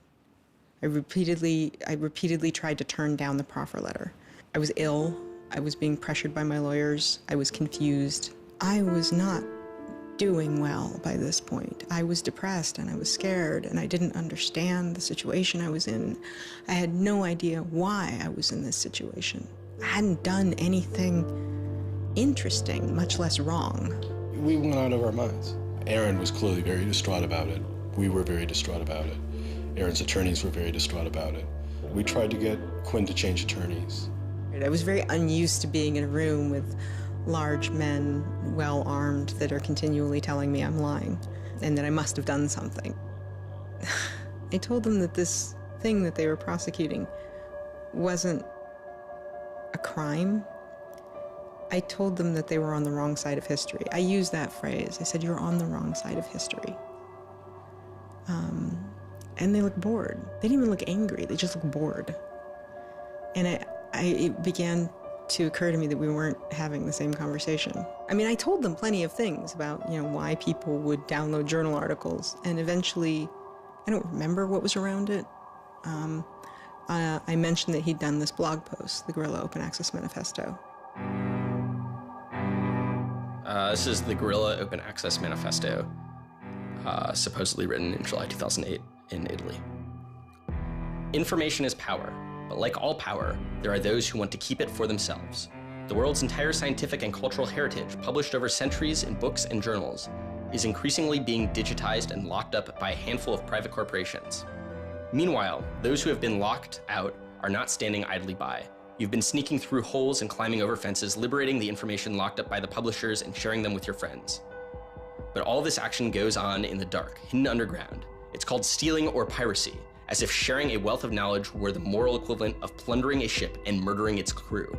I repeatedly tried to turn down the proffer letter. I was ill. I was being pressured by my lawyers. I was confused. I was not doing well by this point. I was depressed and I was scared and I didn't understand the situation I was in. I had no idea why I was in this situation. I hadn't done anything interesting, much less wrong. We went out of our minds. Aaron was clearly very distraught about it. We were very distraught about it. Aaron's attorneys were very distraught about it. We tried to get Quinn to change attorneys. I was very unused to being in a room with large men, well-armed, that are continually telling me I'm lying and that I must have done something. I told them that this thing that they were prosecuting wasn't a crime. I told them that they were on the wrong side of history. I used that phrase. I said, you're on the wrong side of history. And they looked bored. They didn't even look angry. They just looked bored. And it began to occur to me that we weren't having the same conversation. I mean, I told them plenty of things about, why people would download journal articles, and eventually, I don't remember what was around it. I mentioned that he'd done this blog post, the Guerrilla Open Access Manifesto. This is the Guerrilla Open Access Manifesto, supposedly written in July 2008 in Italy. Information is power. But like all power, there are those who want to keep it for themselves. The world's entire scientific and cultural heritage, published over centuries in books and journals, is increasingly being digitized and locked up by a handful of private corporations. Meanwhile, those who have been locked out are not standing idly by. You've been sneaking through holes and climbing over fences, liberating the information locked up by the publishers and sharing them with your friends. But all this action goes on in the dark, hidden underground. It's called stealing or piracy, as if sharing a wealth of knowledge were the moral equivalent of plundering a ship and murdering its crew.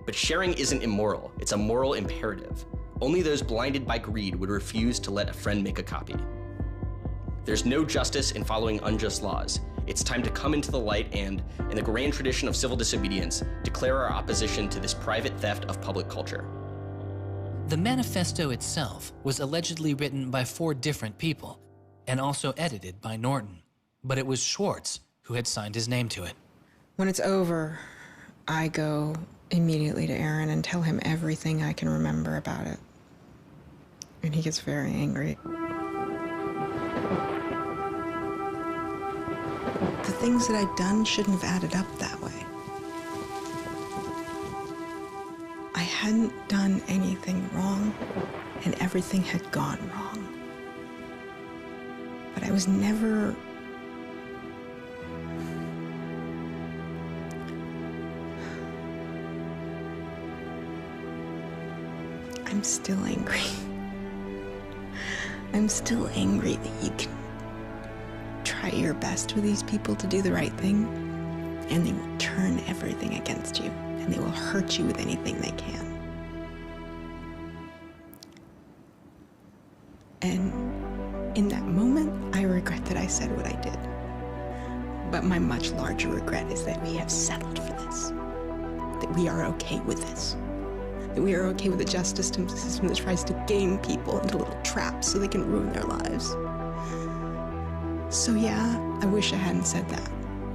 But sharing isn't immoral, it's a moral imperative. Only those blinded by greed would refuse to let a friend make a copy. There's no justice in following unjust laws. It's time to come into the light and, in the grand tradition of civil disobedience, declare our opposition to this private theft of public culture. The manifesto itself was allegedly written by 4 different people and also edited by Norton. But it was Swartz who had signed his name to it. When it's over, I go immediately to Aaron and tell him everything I can remember about it. And he gets very angry. The things that I'd done shouldn't have added up that way. I hadn't done anything wrong, and everything had gone wrong. But I was never... I'm still angry. I'm still angry that you can try your best with these people to do the right thing, and they will turn everything against you, and they will hurt you with anything they can. And in that moment, I regret that I said what I did. But my much larger regret is that we have settled for this, that we are okay with this. That we are okay with a justice system that tries to game people into little traps so they can ruin their lives. So yeah, I wish I hadn't said that,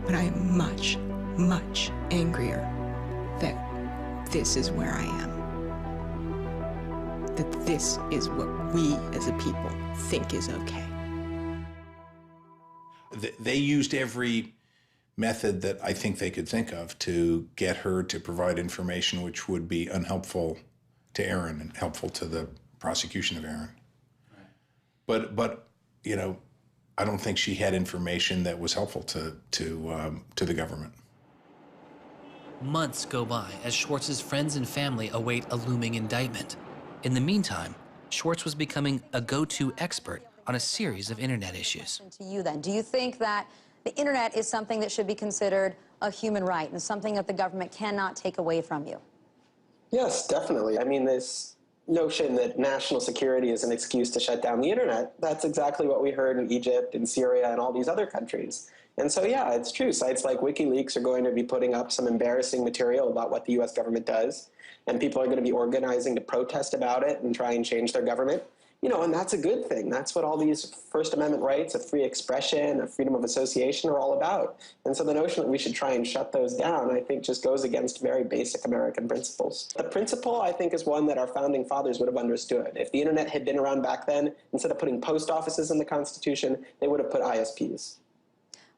but I am much, much angrier that this is where I am. That this is what we as a people think is okay. They used every method that I think they could think of to get her to provide information which would be unhelpful to Aaron and helpful to the prosecution of Aaron. Right. But you know, I don't think she had information that was helpful to the government. Months go by as Swartz's friends and family await a looming indictment. In the meantime, Swartz was becoming a go-to expert on a series of internet issues. To you then, do you think that the internet is something that should be considered a human right and something that the government cannot take away from you? Yes, definitely. I mean, this notion that national security is an excuse to shut down the internet, that's exactly what we heard in Egypt and Syria and all these other countries. And so, yeah, it's true. Sites like WikiLeaks are going to be putting up some embarrassing material about what the U.S. government does, and people are going to be organizing to protest about it and try and change their government. You know, and that's a good thing. That's what all these First Amendment rights of free expression, of freedom of association are all about. And so the notion that we should try and shut those down, I think, just goes against very basic American principles. The principle, I think, is one that our founding fathers would have understood. If the internet had been around back then, instead of putting post offices in the Constitution, they would have put ISPs.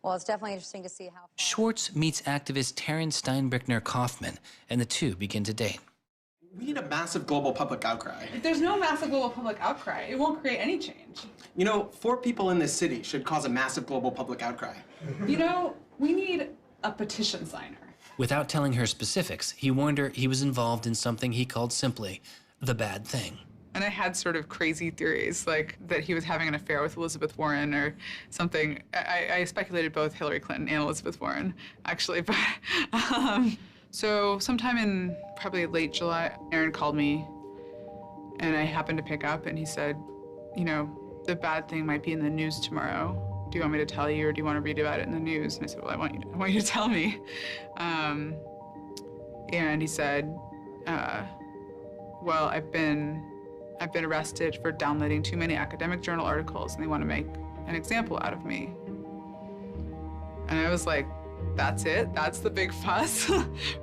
Well, it's definitely interesting to see how... Swartz meets activist Terence Steinbrickner Kaufman, and the two begin to date. We need a massive global public outcry. If there's no massive global public outcry, it won't create any change. You know, 4 people in this city should cause a massive global public outcry. You know, we need a petition signer. Without telling her specifics, he warned her he was involved in something he called simply the bad thing. And I had sort of crazy theories, like that he was having an affair with Elizabeth Warren or something. I speculated both Hillary Clinton and Elizabeth Warren, actually, but... So sometime in probably late July, Aaron called me, and I happened to pick up, and he said, you know, the bad thing might be in the news tomorrow. Do you want me to tell you, or do you want to read about it in the news? And I said, well, I want you to tell me. And he said, well, I've been arrested for downloading too many academic journal articles, and they want to make an example out of me. And I was like, that's it? That's the big fuss?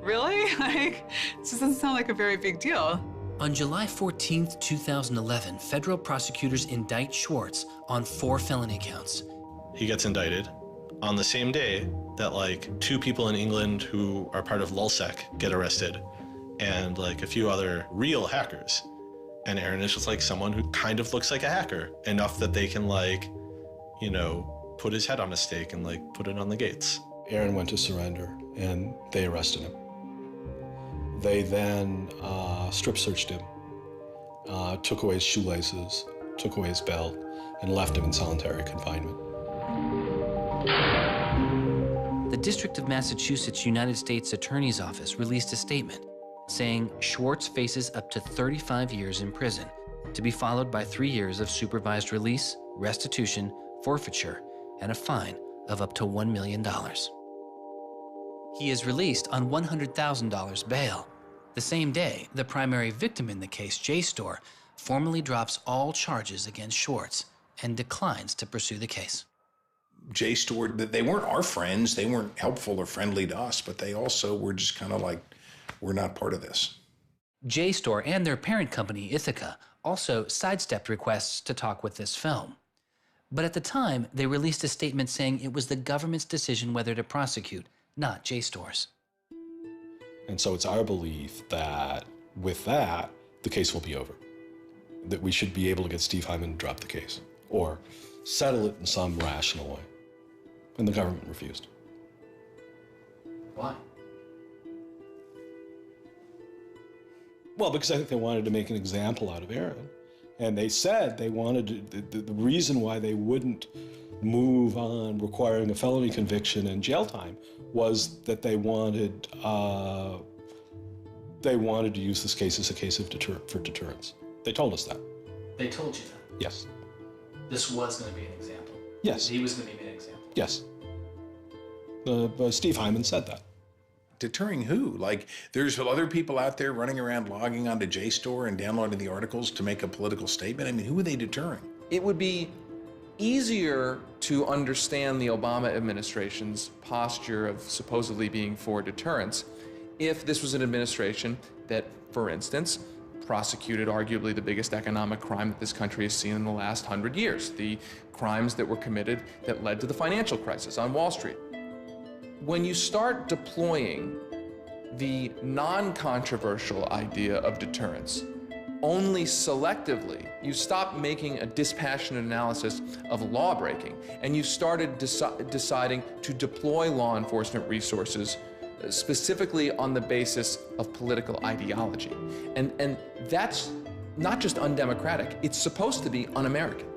Really? Like, it just doesn't sound like a very big deal. On July 14th, 2011, federal prosecutors indict Swartz on 4 felony counts. He gets indicted on the same day that, like, 2 people in England who are part of LulzSec get arrested, and, like, a few other real hackers. And Aaron is just, like, someone who kind of looks like a hacker, enough that they can, like, you know, put his head on a stake and, like, put it on the gates. Aaron went to surrender, and they arrested him. They then strip searched him, took away his shoelaces, took away his belt, and left him in solitary confinement. The District of Massachusetts United States Attorney's Office released a statement saying Swartz faces up to 35 years in prison, to be followed by 3 years of supervised release, restitution, forfeiture, and a fine of up to $1 million. He is released on $100,000 bail. The same day, the primary victim in the case, JSTOR, formally drops all charges against Swartz and declines to pursue the case. JSTOR, they weren't our friends, they weren't helpful or friendly to us, but they also were just kind of like, we're not part of this. JSTOR and their parent company, Ithaca, also sidestepped requests to talk with this film. But at the time, they released a statement saying it was the government's decision whether to prosecute, not JSTOR's. And so it's our belief that with that, the case will be over. That we should be able to get Steve Hyman to drop the case or settle it in some rational way. And the government refused. Why? Well, because I think they wanted to make an example out of Aaron. And they said they wanted to, the reason why they wouldn't move on requiring a felony conviction and jail time was that they wanted to use this case as a case of for deterrence. They told us that. They told you that? Yes. This was going to be an example? Yes. He was going to be an example? Yes. Steve Hyman said that. Deterring who? Like, there's other people out there running around logging onto JSTOR and downloading the articles to make a political statement? I mean, who are they deterring? It would be easier to understand the Obama administration's posture of supposedly being for deterrence if this was an administration that, for instance, prosecuted arguably the biggest economic crime that this country has seen in the last 100 years, the crimes that were committed that led to the financial crisis on Wall Street. When you start deploying the non-controversial idea of deterrence only selectively, you stop making a dispassionate analysis of law-breaking, and you started deciding to deploy law enforcement resources specifically on the basis of political ideology. And that's not just undemocratic, it's supposed to be un-American.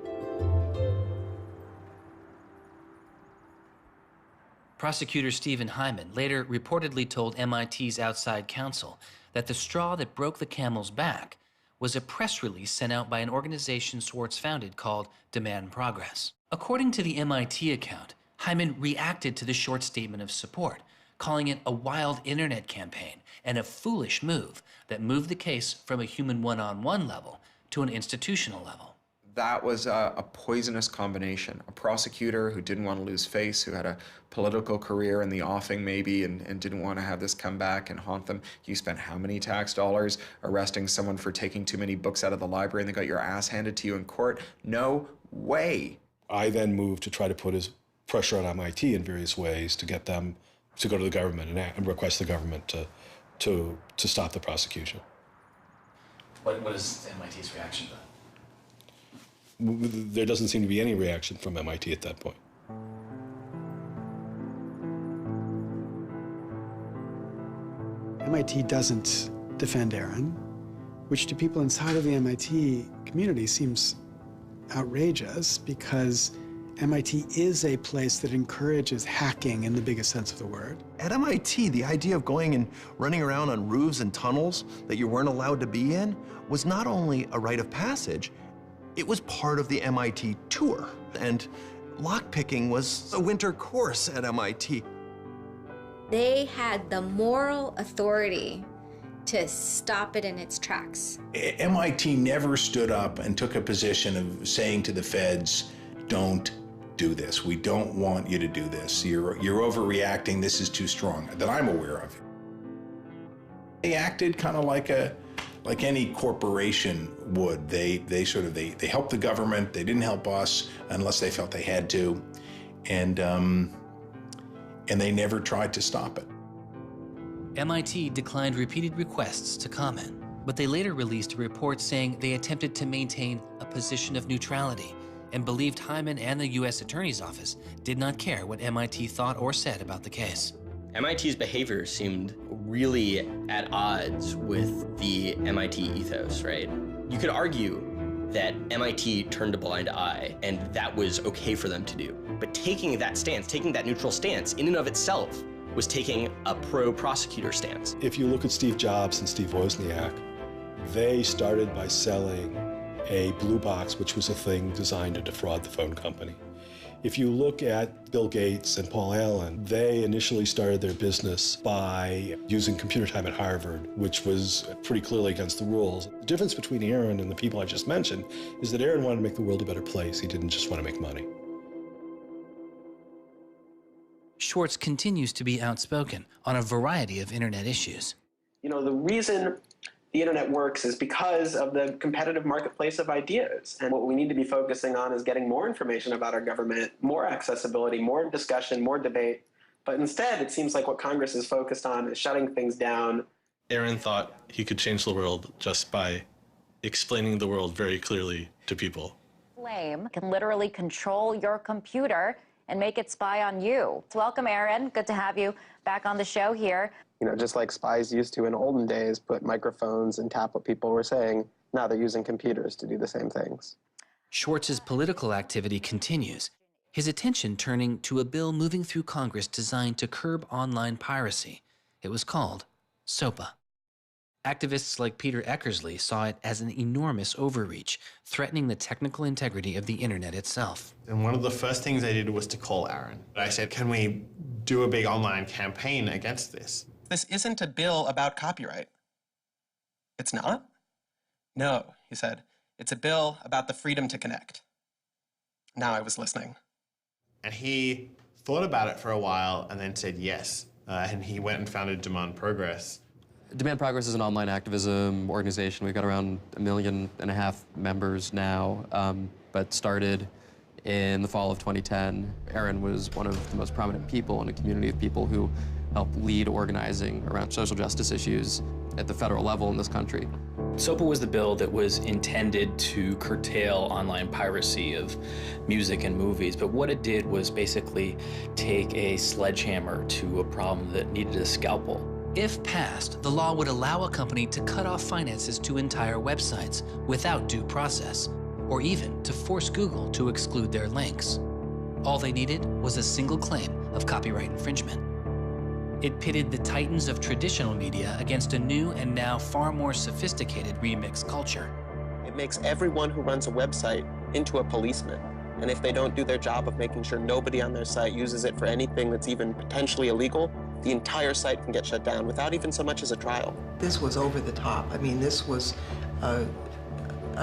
Prosecutor Stephen Hyman later reportedly told MIT's outside counsel that the straw that broke the camel's back was a press release sent out by an organization Swartz founded called Demand Progress. According to the MIT account, Hyman reacted to the short statement of support, calling it a wild internet campaign and a foolish move that moved the case from a human one-on-one level to an institutional level. That was a poisonous combination. A prosecutor who didn't want to lose face, who had a political career in the offing maybe, and didn't want to have this come back and haunt them. You spent how many tax dollars arresting someone for taking too many books out of the library and they got your ass handed to you in court? No way. I then moved to try to put pressure on MIT in various ways to get them to go to the government and request the government to stop the prosecution. What is MIT's reaction to that? There doesn't seem to be any reaction from MIT at that point. MIT doesn't defend Aaron, which to people inside of the MIT community seems outrageous because MIT is a place that encourages hacking in the biggest sense of the word. At MIT, the idea of going and running around on roofs and tunnels that you weren't allowed to be in was not only a rite of passage, it was part of the MIT tour. And lockpicking was a winter course at MIT. They had the moral authority to stop it in its tracks. MIT never stood up and took a position of saying to the feds, don't do this. We don't want you to do this. You're overreacting. This is too strong, that I'm aware of. They acted kind of like any corporation would. They helped the government. They didn't help us unless they felt they had to, and they never tried to stop it. MIT declined repeated requests to comment, but they later released a report saying they attempted to maintain a position of neutrality and believed Hyman and the U.S. Attorney's Office did not care what MIT thought or said about the case. MIT's behavior seemed really at odds with the MIT ethos, right? You could argue that MIT turned a blind eye and that was okay for them to do. But taking that stance, taking that neutral stance in and of itself was taking a pro-prosecutor stance. If you look at Steve Jobs and Steve Wozniak, they started by selling a blue box, which was a thing designed to defraud the phone company. If you look at Bill Gates and Paul Allen, they initially started their business by using computer time at Harvard, which was pretty clearly against the rules. The difference between Aaron and the people I just mentioned is that Aaron wanted to make the world a better place. He didn't just want to make money. Swartz continues to be outspoken on a variety of internet issues. You know, the reason the internet works is because of the competitive marketplace of ideas. And what we need to be focusing on is getting more information about our government, more accessibility, more discussion, more debate. But instead, it seems like what Congress is focused on is shutting things down. Aaron thought he could change the world just by explaining the world very clearly to people. Flame can literally control your computer and make it spy on you. Welcome, Aaron. Good to have you back on the show here. You know, just like spies used to in olden days put microphones and tap what people were saying, now they're using computers to do the same things. Schwartz's political activity continues, his attention turning to a bill moving through Congress designed to curb online piracy. It was called SOPA. Activists like Peter Eckersley saw it as an enormous overreach, threatening the technical integrity of the internet itself. And one of the first things I did was to call Aaron. I said, can we do a big online campaign against this? This isn't a bill about copyright. It's not? No, he said. It's a bill about the freedom to connect. Now I was listening. And he thought about it for a while and then said yes. And he went and founded Demand Progress. Demand Progress is an online activism organization. We've got around 1.5 million members now, but started in the fall of 2010. Aaron was one of the most prominent people in a community of people who helped lead organizing around social justice issues at the federal level in this country. SOPA was the bill that was intended to curtail online piracy of music and movies, but what it did was basically take a sledgehammer to a problem that needed a scalpel. If passed, the law would allow a company to cut off finances to entire websites without due process, or even to force Google to exclude their links. All they needed was a single claim of copyright infringement. It pitted the titans of traditional media against a new and now far more sophisticated remix culture. It makes everyone who runs a website into a policeman. And if they don't do their job of making sure nobody on their site uses it for anything that's even potentially illegal, the entire site can get shut down without even so much as a trial. This was over the top. I mean, this was a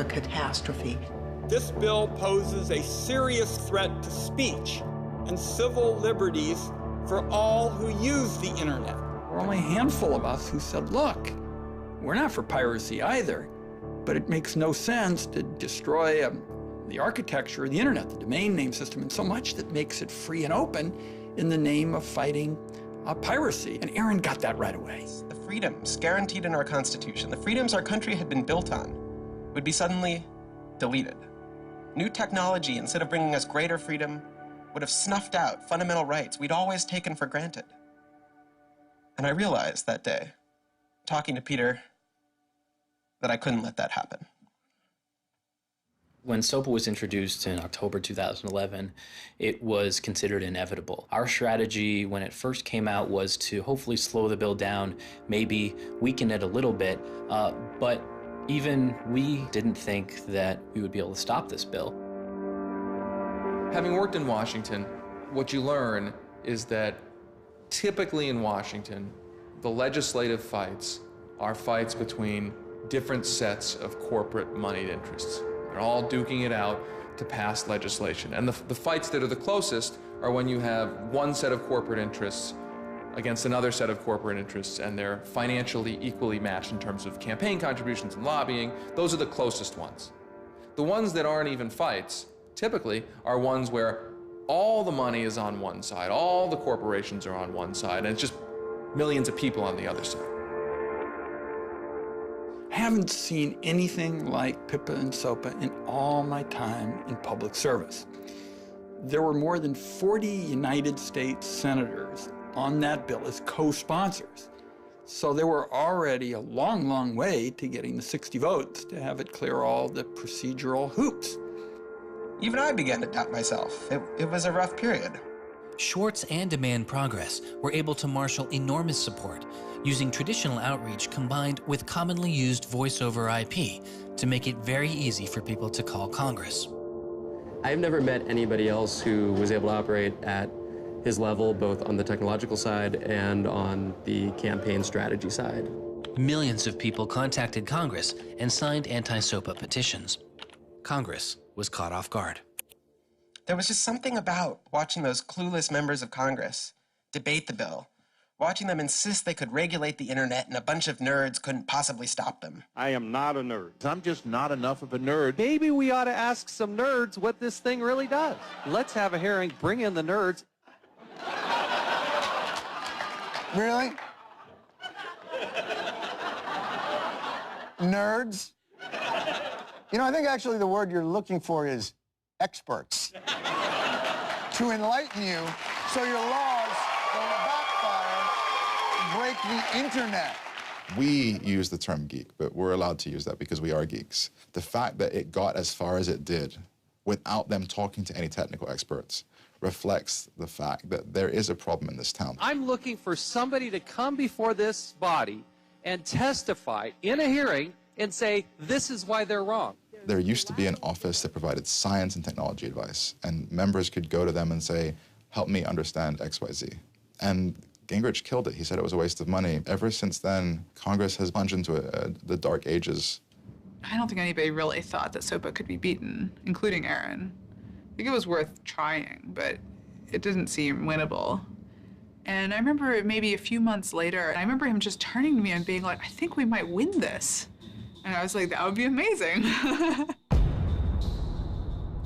catastrophe. This bill poses a serious threat to speech and civil liberties for all who use the internet. There were only a handful of us who said, look, we're not for piracy either, but it makes no sense to destroy the architecture of the internet, the domain name system, and so much that makes it free and open in the name of fighting piracy. And Aaron got that right away. The freedoms guaranteed in our Constitution, the freedoms our country had been built on, would be suddenly deleted. New technology, instead of bringing us greater freedom, would have snuffed out fundamental rights we'd always taken for granted. And I realized that day, talking to Peter, that I couldn't let that happen. When SOPA was introduced in October 2011, it was considered inevitable. Our strategy when it first came out was to hopefully slow the bill down, maybe weaken it a little bit, but even we didn't think that we would be able to stop this bill. Having worked in Washington, what you learn is that typically in Washington, the legislative fights are fights between different sets of corporate moneyed interests. They're all duking it out to pass legislation. And the fights that are the closest are when you have one set of corporate interests against another set of corporate interests, and they're financially equally matched in terms of campaign contributions and lobbying. Those are the closest ones. The ones that aren't even fights, typically, are ones where all the money is on one side, all the corporations are on one side, and it's just millions of people on the other side. Haven't seen anything like PIPA and SOPA in all my time in public service. There were more than 40 United States senators on that bill as co-sponsors. So there were already a long, long way to getting the 60 votes to have it clear all the procedural hoops. Even I began to doubt myself. It was a rough period. Swartz and Demand Progress were able to marshal enormous support, using traditional outreach combined with commonly used voice over IP to make it very easy for people to call Congress. I've never met anybody else who was able to operate at his level, both on the technological side and on the campaign strategy side. Millions of people contacted Congress and signed anti-SOPA petitions. Congress was caught off guard. There was just something about watching those clueless members of Congress debate the bill, watching them insist they could regulate the internet and a bunch of nerds couldn't possibly stop them. I am not a nerd. I'm just not enough of a nerd. Maybe we ought to ask some nerds what this thing really does. Let's have a hearing, bring in the nerds. Really? Nerds? You know, I think actually the word you're looking for is experts. To enlighten you so your laws don't backfire, break the internet. We use the term geek, but we're allowed to use that because we are geeks. The fact that it got as far as it did without them talking to any technical experts reflects the fact that there is a problem in this town. I'm looking for somebody to come before this body and testify in a hearing and say, this is why they're wrong. There used to be an office that provided science and technology advice, and members could go to them and say, help me understand XYZ. And Gingrich killed it. He said it was a waste of money. Ever since then, Congress has plunged into the dark ages. I don't think anybody really thought that SOPA could be beaten, including Aaron, think it was worth trying, but it didn't seem winnable. And I remember maybe a few months later, I remember him just turning to me and being like, I think we might win this. And I was like, that would be amazing.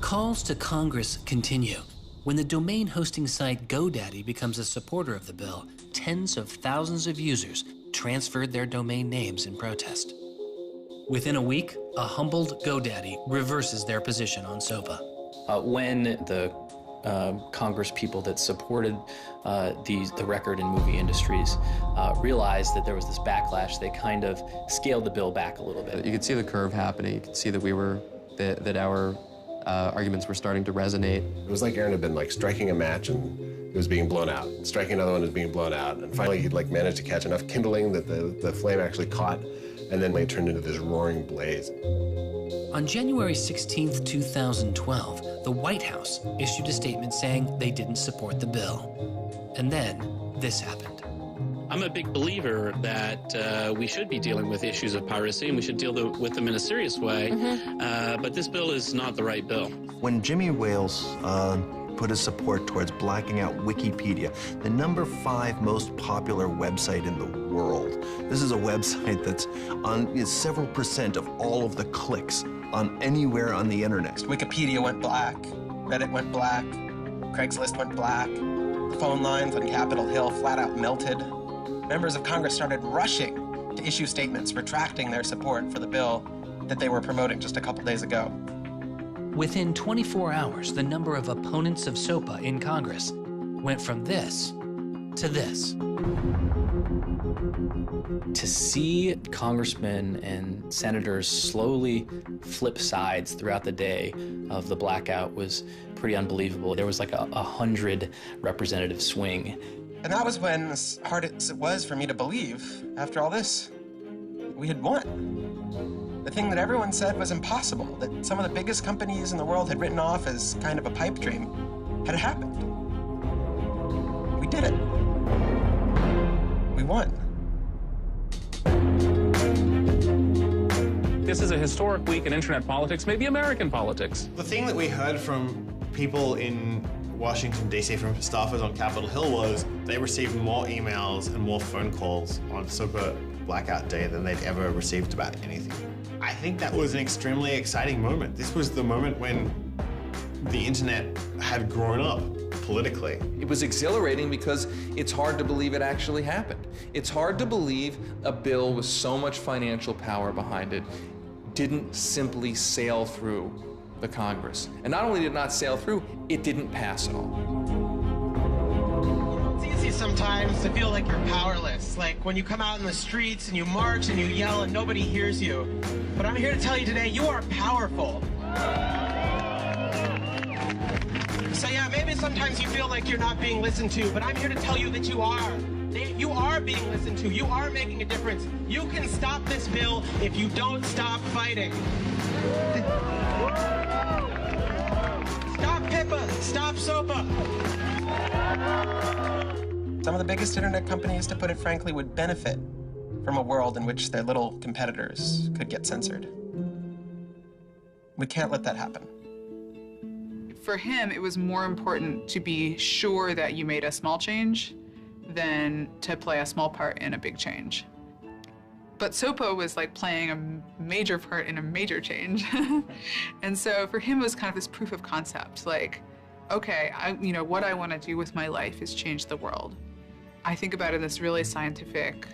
Calls to Congress continue. When the domain hosting site GoDaddy becomes a supporter of the bill, tens of thousands of users transferred their domain names in protest. Within a week, a humbled GoDaddy reverses their position on SOPA. When the Congress people that supported the record and movie industries realized that there was this backlash, they kind of scaled the bill back a little bit. You could see the curve happening. You could see that that our arguments were starting to resonate. It was like Aaron had been like striking a match and it was being blown out. Striking another one was being blown out. And finally he'd like managed to catch enough kindling that the flame actually caught, and then it turned into this roaring blaze. On January 16th, 2012, the White House issued a statement saying they didn't support the bill. And then this happened. I'm a big believer that we should be dealing with issues of piracy, and we should deal with them in a serious way. But this bill is not the right bill. When Jimmy Wales put his support towards blacking out Wikipedia, the #5 most popular website in the world. This is a website that's on several percent of all of the clicks on anywhere on the internet. Wikipedia went black, Reddit went black, Craigslist went black, phone lines on Capitol Hill flat out melted. Members of Congress started rushing to issue statements retracting their support for the bill that they were promoting just a couple days ago. Within 24 hours, the number of opponents of SOPA in Congress went from this to this. To see congressmen and senators slowly flip sides throughout the day of the blackout was pretty unbelievable. There was like a 100 representative swing. And that was when, as hard as it was for me to believe, after all this, we had won. The thing that everyone said was impossible, that some of the biggest companies in the world had written off as kind of a pipe dream, had happened. We did it. We won. This is a historic week in internet politics, maybe American politics. The thing that we heard from people in Washington, D.C., from staffers on Capitol Hill was they received more emails and more phone calls on SOPA Blackout Day than they'd ever received about anything. I think that was an extremely exciting moment. This was the moment when the internet had grown up politically. It was exhilarating because it's hard to believe it actually happened. It's hard to believe a bill with so much financial power behind it didn't simply sail through the Congress. And not only did it not sail through, it didn't pass at all. It's easy sometimes to feel like you're powerless, like when you come out in the streets and you march and you yell and nobody hears you. But I'm here to tell you today, you are powerful. So yeah, maybe sometimes you feel like you're not being listened to, but I'm here to tell you that you are. You are being listened to. You are making a difference. You can stop this bill if you don't stop fighting. Stop PIPA! Stop SOPA! Some of the biggest internet companies, to put it frankly, would benefit from a world in which their little competitors could get censored. We can't let that happen. For him, it was more important to be sure that you made a small change than to play a small part in a big change. But SOPA was like playing a major part in a major change. And so for him, it was kind of this proof of concept, like, okay, what I want to do with my life is change the world. I think about it in this really scientific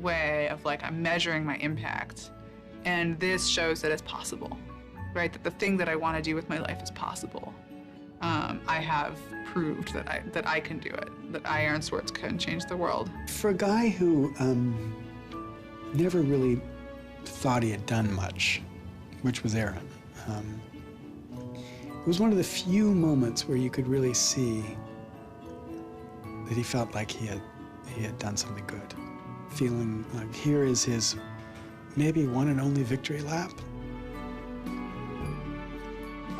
way of like, I'm measuring my impact. And this shows that it's possible, right? That the thing that I want to do with my life is possible. I have proved that I can do it, that I, Aaron Swartz, can change the world. For a guy who never really thought he had done much, which was Aaron, it was one of the few moments where you could really see that he felt like he had done something good. Feeling like here is his maybe one and only victory lap.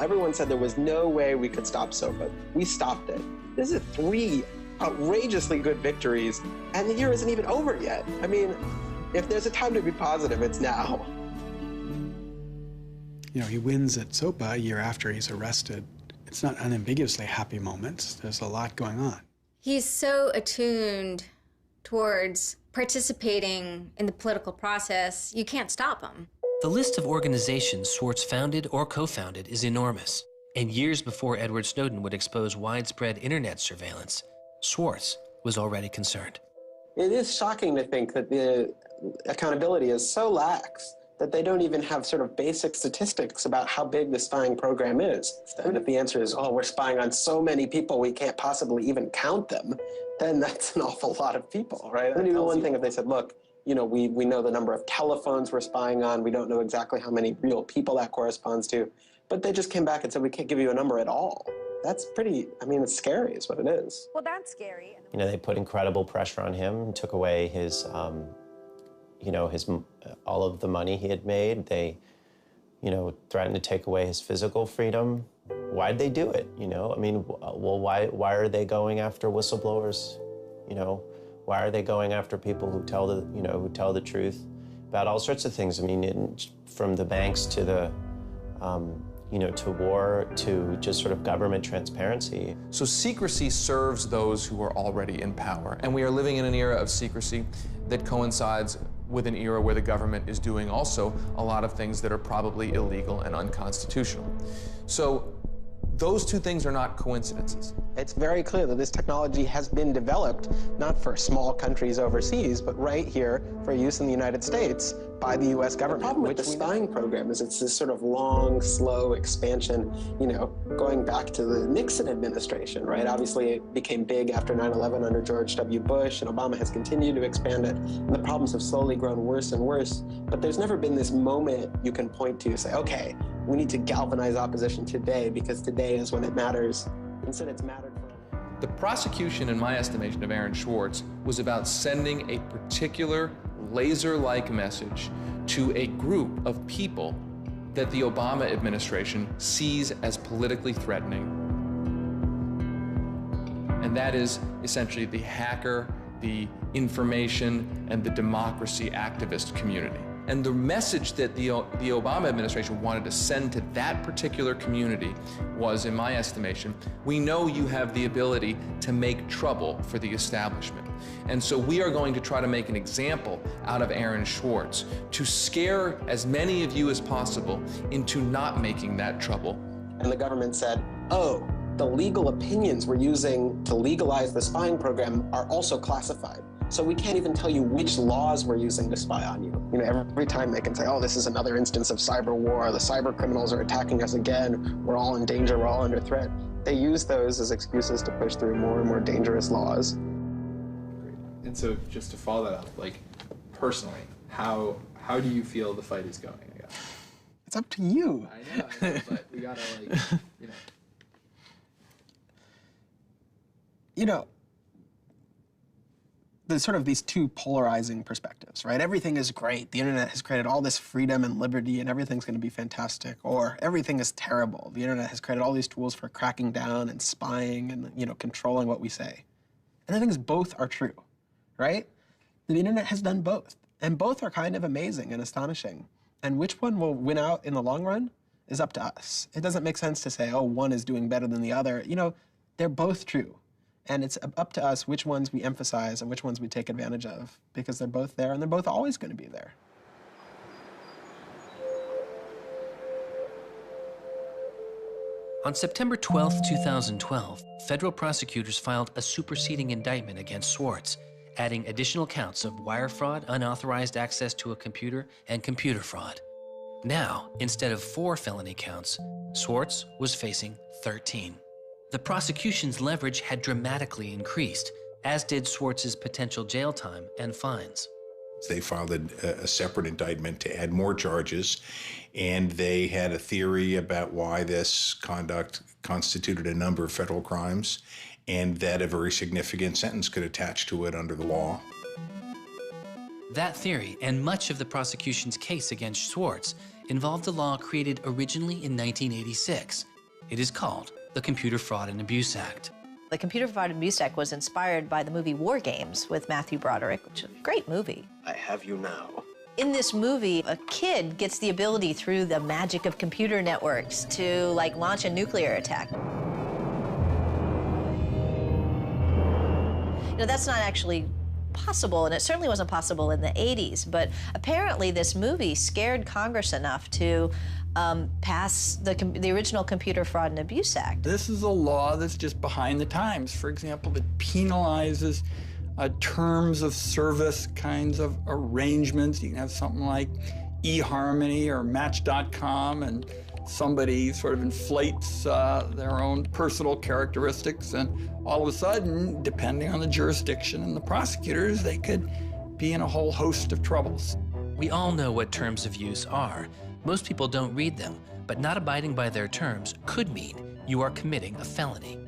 Everyone said there was no way we could stop SOPA. We stopped it. This is 3 outrageously good victories, and the year isn't even over yet. I mean, if there's a time to be positive, it's now. You know, he wins at SOPA a year after he's arrested It's not unambiguously happy moments. There's a lot going on. He's so attuned towards participating in the political process, you can't stop him. The list of organizations Swartz founded or co-founded is enormous. And years before Edward Snowden would expose widespread internet surveillance, Swartz was already concerned. It is shocking to think that the accountability is so lax that they don't even have sort of basic statistics about how big the spying program is. And if the answer is, oh, we're spying on so many people we can't possibly even count them, then that's an awful lot of people, right? And even one thing if they said, look, you know, we know the number of telephones we're spying on, we don't know exactly how many real people that corresponds to, but they just came back and said, we can't give you a number at all. That's pretty, I mean, it's scary is what it is. Well, that's scary. You know, they put incredible pressure on him, took away his, you know, all of the money he had made. They, you know, threatened to take away his physical freedom. Why'd they do it, you know? I mean, well, why are they going after whistleblowers, you know? Why are they going after people who tell the truth about all sorts of things? I mean, from the banks to the, you know, to war, to just sort of government transparency. So secrecy serves those who are already in power. And we are living in an era of secrecy that coincides with an era where the government is doing also a lot of things that are probably illegal and unconstitutional. So those two things are not coincidences. It's very clear that this technology has been developed not for small countries overseas, but right here for use in the United States by the U.S. government. The problem with the spying program is it's this sort of long, slow expansion, you know, going back to the Nixon administration, right? Obviously, it became big after 9/11 under George W. Bush, and Obama has continued to expand it, and the problems have slowly grown worse and worse. But there's never been this moment you can point to, say, okay, we need to galvanize opposition today because today is when it matters. Instead, it's mattered for. The prosecution, in my estimation, of Aaron Swartz was about sending a particular laser-like message to a group of people that the Obama administration sees as politically threatening. And that is essentially the hacker, the information, and the democracy activist community. And the message that the Obama administration wanted to send to that particular community was, in my estimation, we know you have the ability to make trouble for the establishment. And so we are going to try to make an example out of Aaron Swartz to scare as many of you as possible into not making that trouble. And the government said, oh, the legal opinions we're using to legalize the spying program are also classified. So we can't even tell you which laws we're using to spy on you. You know, every time they can say, oh, this is another instance of cyber war, the cyber criminals are attacking us again, we're all in danger, we're all under threat. They use those as excuses to push through more and more dangerous laws. And so just to follow that up, like personally, how do you feel the fight is going, I guess? It's up to you. I know, but we gotta like, you know. You know, there's sort of these two polarizing perspectives, right? Everything is great. The internet has created all this freedom and liberty and everything's going to be fantastic. Or everything is terrible. The internet has created all these tools for cracking down and spying and, you know, controlling what we say. And I think both are true, right? The internet has done both. And both are kind of amazing and astonishing. And which one will win out in the long run is up to us. It doesn't make sense to say, oh, one is doing better than the other. You know, they're both true. And it's up to us which ones we emphasize and which ones we take advantage of, because they're both there and they're both always going to be there. On September 12, 2012, federal prosecutors filed a superseding indictment against Swartz, adding additional counts of wire fraud, unauthorized access to a computer, and computer fraud. Now, instead of 4 felony counts, Swartz was facing 13. The prosecution's leverage had dramatically increased, as did Swartz's potential jail time and fines. They filed a separate indictment to add more charges, and they had a theory about why this conduct constituted a number of federal crimes, and that a very significant sentence could attach to it under the law. That theory, and much of the prosecution's case against Swartz, involved a law created originally in 1986. It is called the Computer Fraud and Abuse Act. The Computer Fraud and Abuse Act was inspired by the movie War Games with Matthew Broderick, which is a great movie. I have you now. In this movie, a kid gets the ability through the magic of computer networks to, like, launch a nuclear attack. You know, that's not actually possible, and it certainly wasn't possible in the 80s, but apparently this movie scared Congress enough to pass the original Computer Fraud and Abuse Act. This is a law that's just behind the times. For example, that penalizes terms of service kinds of arrangements. You can have something like eHarmony or Match.com, and somebody sort of inflates their own personal characteristics, and all of a sudden, depending on the jurisdiction and the prosecutors, they could be in a whole host of troubles. We all know what terms of use are. Most people don't read them, but not abiding by their terms could mean you are committing a felony.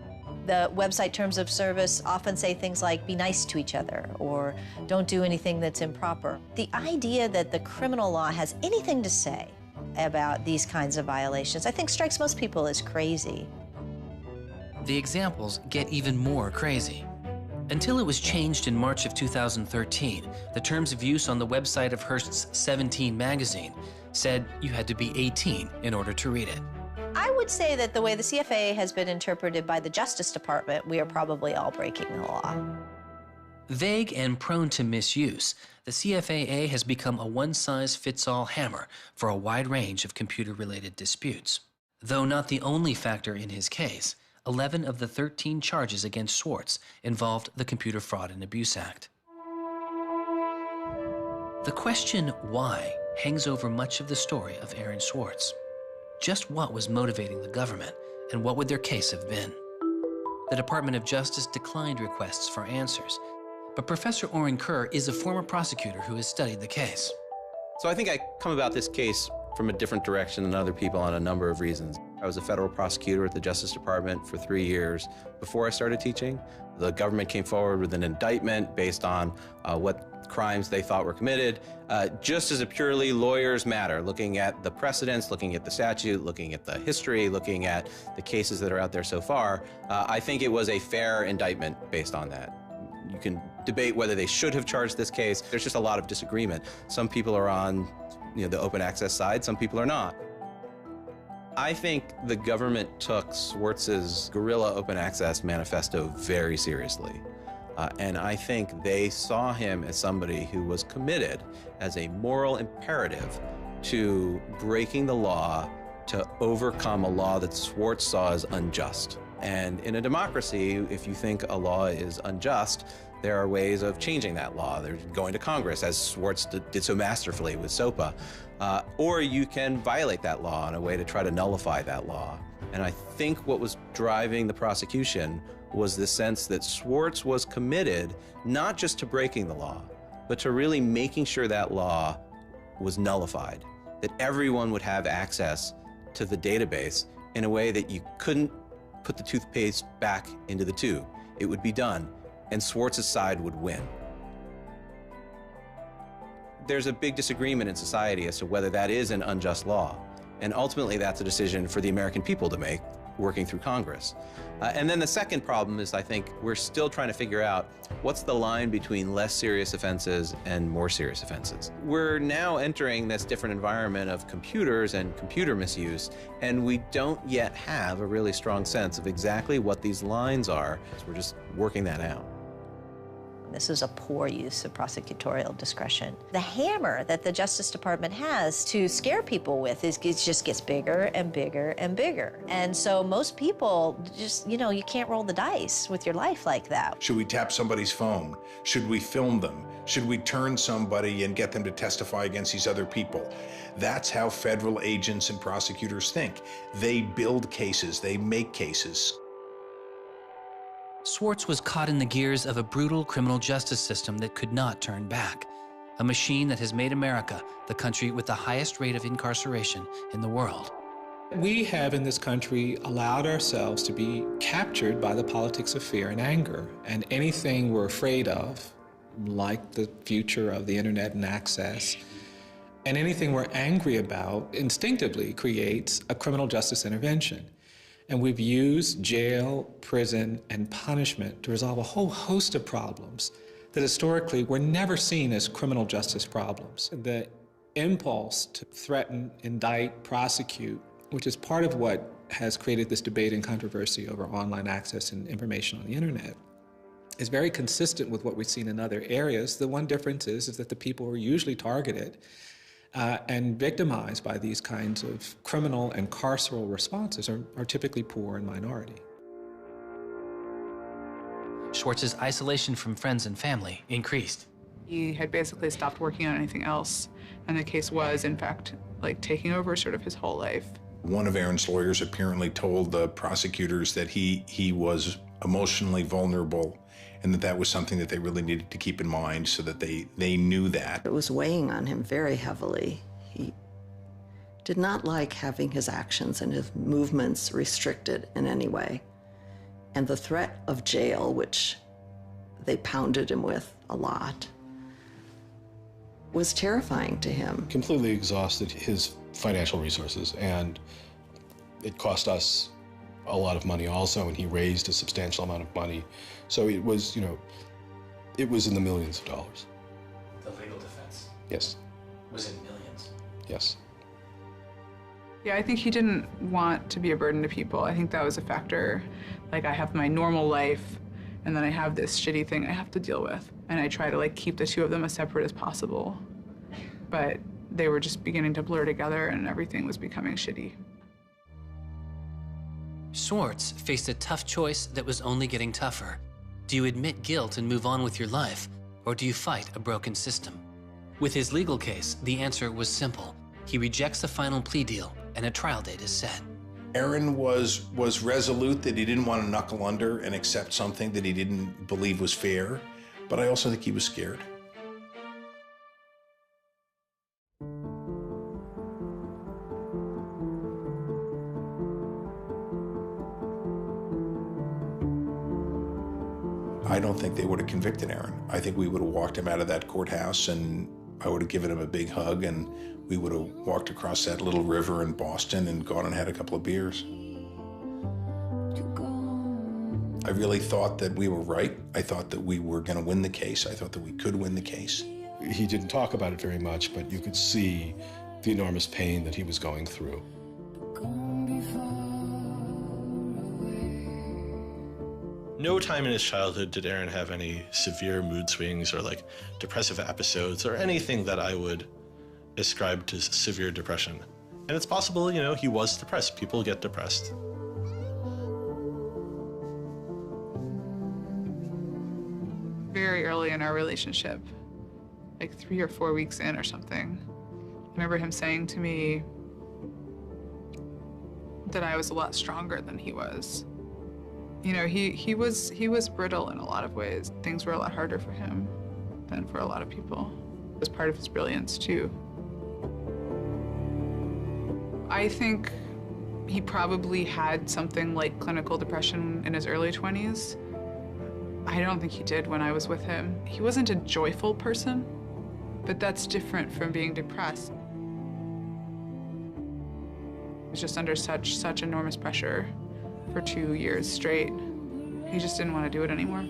The website terms of service often say things like, be nice to each other, or don't do anything that's improper. The idea that the criminal law has anything to say about these kinds of violations, I think strikes most people as crazy. The examples get even more crazy. Until it was changed in March of 2013, the terms of use on the website of Hearst's 17 magazine said you had to be 18 in order to read it. I would say that the way the CFA has been interpreted by the Justice Department, we are probably all breaking the law. Vague and prone to misuse, the CFAA has become a one-size-fits-all hammer for a wide range of computer-related disputes. Though not the only factor in his case, 11 of the 13 charges against Swartz involved the Computer Fraud and Abuse Act. The question why hangs over much of the story of Aaron Swartz. Just what was motivating the government, and what would their case have been? The Department of Justice declined requests for answers, but Professor Oren Kerr is a former prosecutor who has studied the case. So I think I come about this case from a different direction than other people on a number of reasons. I was a federal prosecutor at the Justice Department for 3 years before I started teaching. The government came forward with an indictment based on what crimes they thought were committed, just as a purely lawyers matter, looking at the precedents, looking at the statute, looking at the history, looking at the cases that are out there so far. I think it was a fair indictment based on that. You can debate whether they should have charged this case. There's just a lot of disagreement. Some people are on the open access side, some people are not. I think the government took Swartz's guerrilla open access manifesto very seriously. And I think they saw him as somebody who was committed as a moral imperative to breaking the law to overcome a law that Swartz saw as unjust. And in a democracy, if you think a law is unjust, there are ways of changing that law. There's going to Congress, as Swartz did so masterfully with SOPA. Or you can violate that law in a way to try to nullify that law. And I think what was driving the prosecution was the sense that Swartz was committed not just to breaking the law, but to really making sure that law was nullified, that everyone would have access to the database in a way that you couldn't put the toothpaste back into the tube. It would be done, and Swartz's side would win. There's a big disagreement in society as to whether that is an unjust law, and ultimately that's a decision for the American people to make, working through Congress. And then the second problem is, I think, we're still trying to figure out what's the line between less serious offenses and more serious offenses. We're now entering this different environment of computers and computer misuse, and we don't yet have a really strong sense of exactly what these lines are. So we're just working that out. This is a poor use of prosecutorial discretion. The hammer that the Justice Department has to scare people with it just gets bigger and bigger and bigger. And so most people just, you can't roll the dice with your life like that. Should we tap somebody's phone? Should we film them? Should we turn somebody and get them to testify against these other people? That's how federal agents and prosecutors think. They build cases, they make cases. Swartz was caught in the gears of a brutal criminal justice system that could not turn back, a machine that has made America the country with the highest rate of incarceration in the world. We have in this country allowed ourselves to be captured by the politics of fear and anger, and anything we're afraid of, like the future of the internet and access, and anything we're angry about instinctively creates a criminal justice intervention. And we've used jail, prison, and punishment to resolve a whole host of problems that historically were never seen as criminal justice problems. The impulse to threaten, indict, prosecute, which is part of what has created this debate and controversy over online access and information on the internet, is very consistent with what we've seen in other areas. The one difference is that the people who are usually targeted and victimized by these kinds of criminal and carceral responses are typically poor and minority. Swartz's isolation from friends and family increased. He had basically stopped working on anything else, and the case was, in fact, like taking over sort of his whole life. One of Aaron's lawyers apparently told the prosecutors that he was emotionally vulnerable and that was something that they really needed to keep in mind so that they knew that. It was weighing on him very heavily. He did not like having his actions and his movements restricted in any way. And the threat of jail, which they pounded him with a lot, was terrifying to him. Completely exhausted his financial resources, and it cost us a lot of money also, and he raised a substantial amount of money. So it was, it was in the millions of dollars. The legal defense Yes, was in millions. yes. Yeah, I think he didn't want to be a burden to people. I think that was a factor. Like, I have my normal life, and then I have this shitty thing I have to deal with. And I try to, like, keep the two of them as separate as possible. But they were just beginning to blur together, and everything was becoming shitty. Swartz faced a tough choice that was only getting tougher. Do you admit guilt and move on with your life, or do you fight a broken system? With his legal case, the answer was simple. He rejects the final plea deal, and a trial date is set. Aaron was resolute that he didn't want to knuckle under and accept something that he didn't believe was fair, but I also think he was scared. I don't think they would have convicted Aaron. I think we would have walked him out of that courthouse, and I would have given him a big hug, and we would have walked across that little river in Boston and gone and had a couple of beers. I really thought that we were right. I thought that we were going to win the case. I thought that we could win the case. He didn't talk about it very much, but you could see the enormous pain that he was going through. No time in his childhood did Aaron have any severe mood swings or like depressive episodes or anything that I would ascribe to severe depression. And it's possible, he was depressed. People get depressed. Very early in our relationship, like 3 or 4 weeks in or something, I remember him saying to me that I was a lot stronger than he was. He was brittle in a lot of ways. Things were a lot harder for him than for a lot of people. It was part of his brilliance, too. I think he probably had something like clinical depression in his early 20s. I don't think he did when I was with him. He wasn't a joyful person, but that's different from being depressed. He was just under such enormous pressure for 2 years straight. He just didn't want to do it anymore.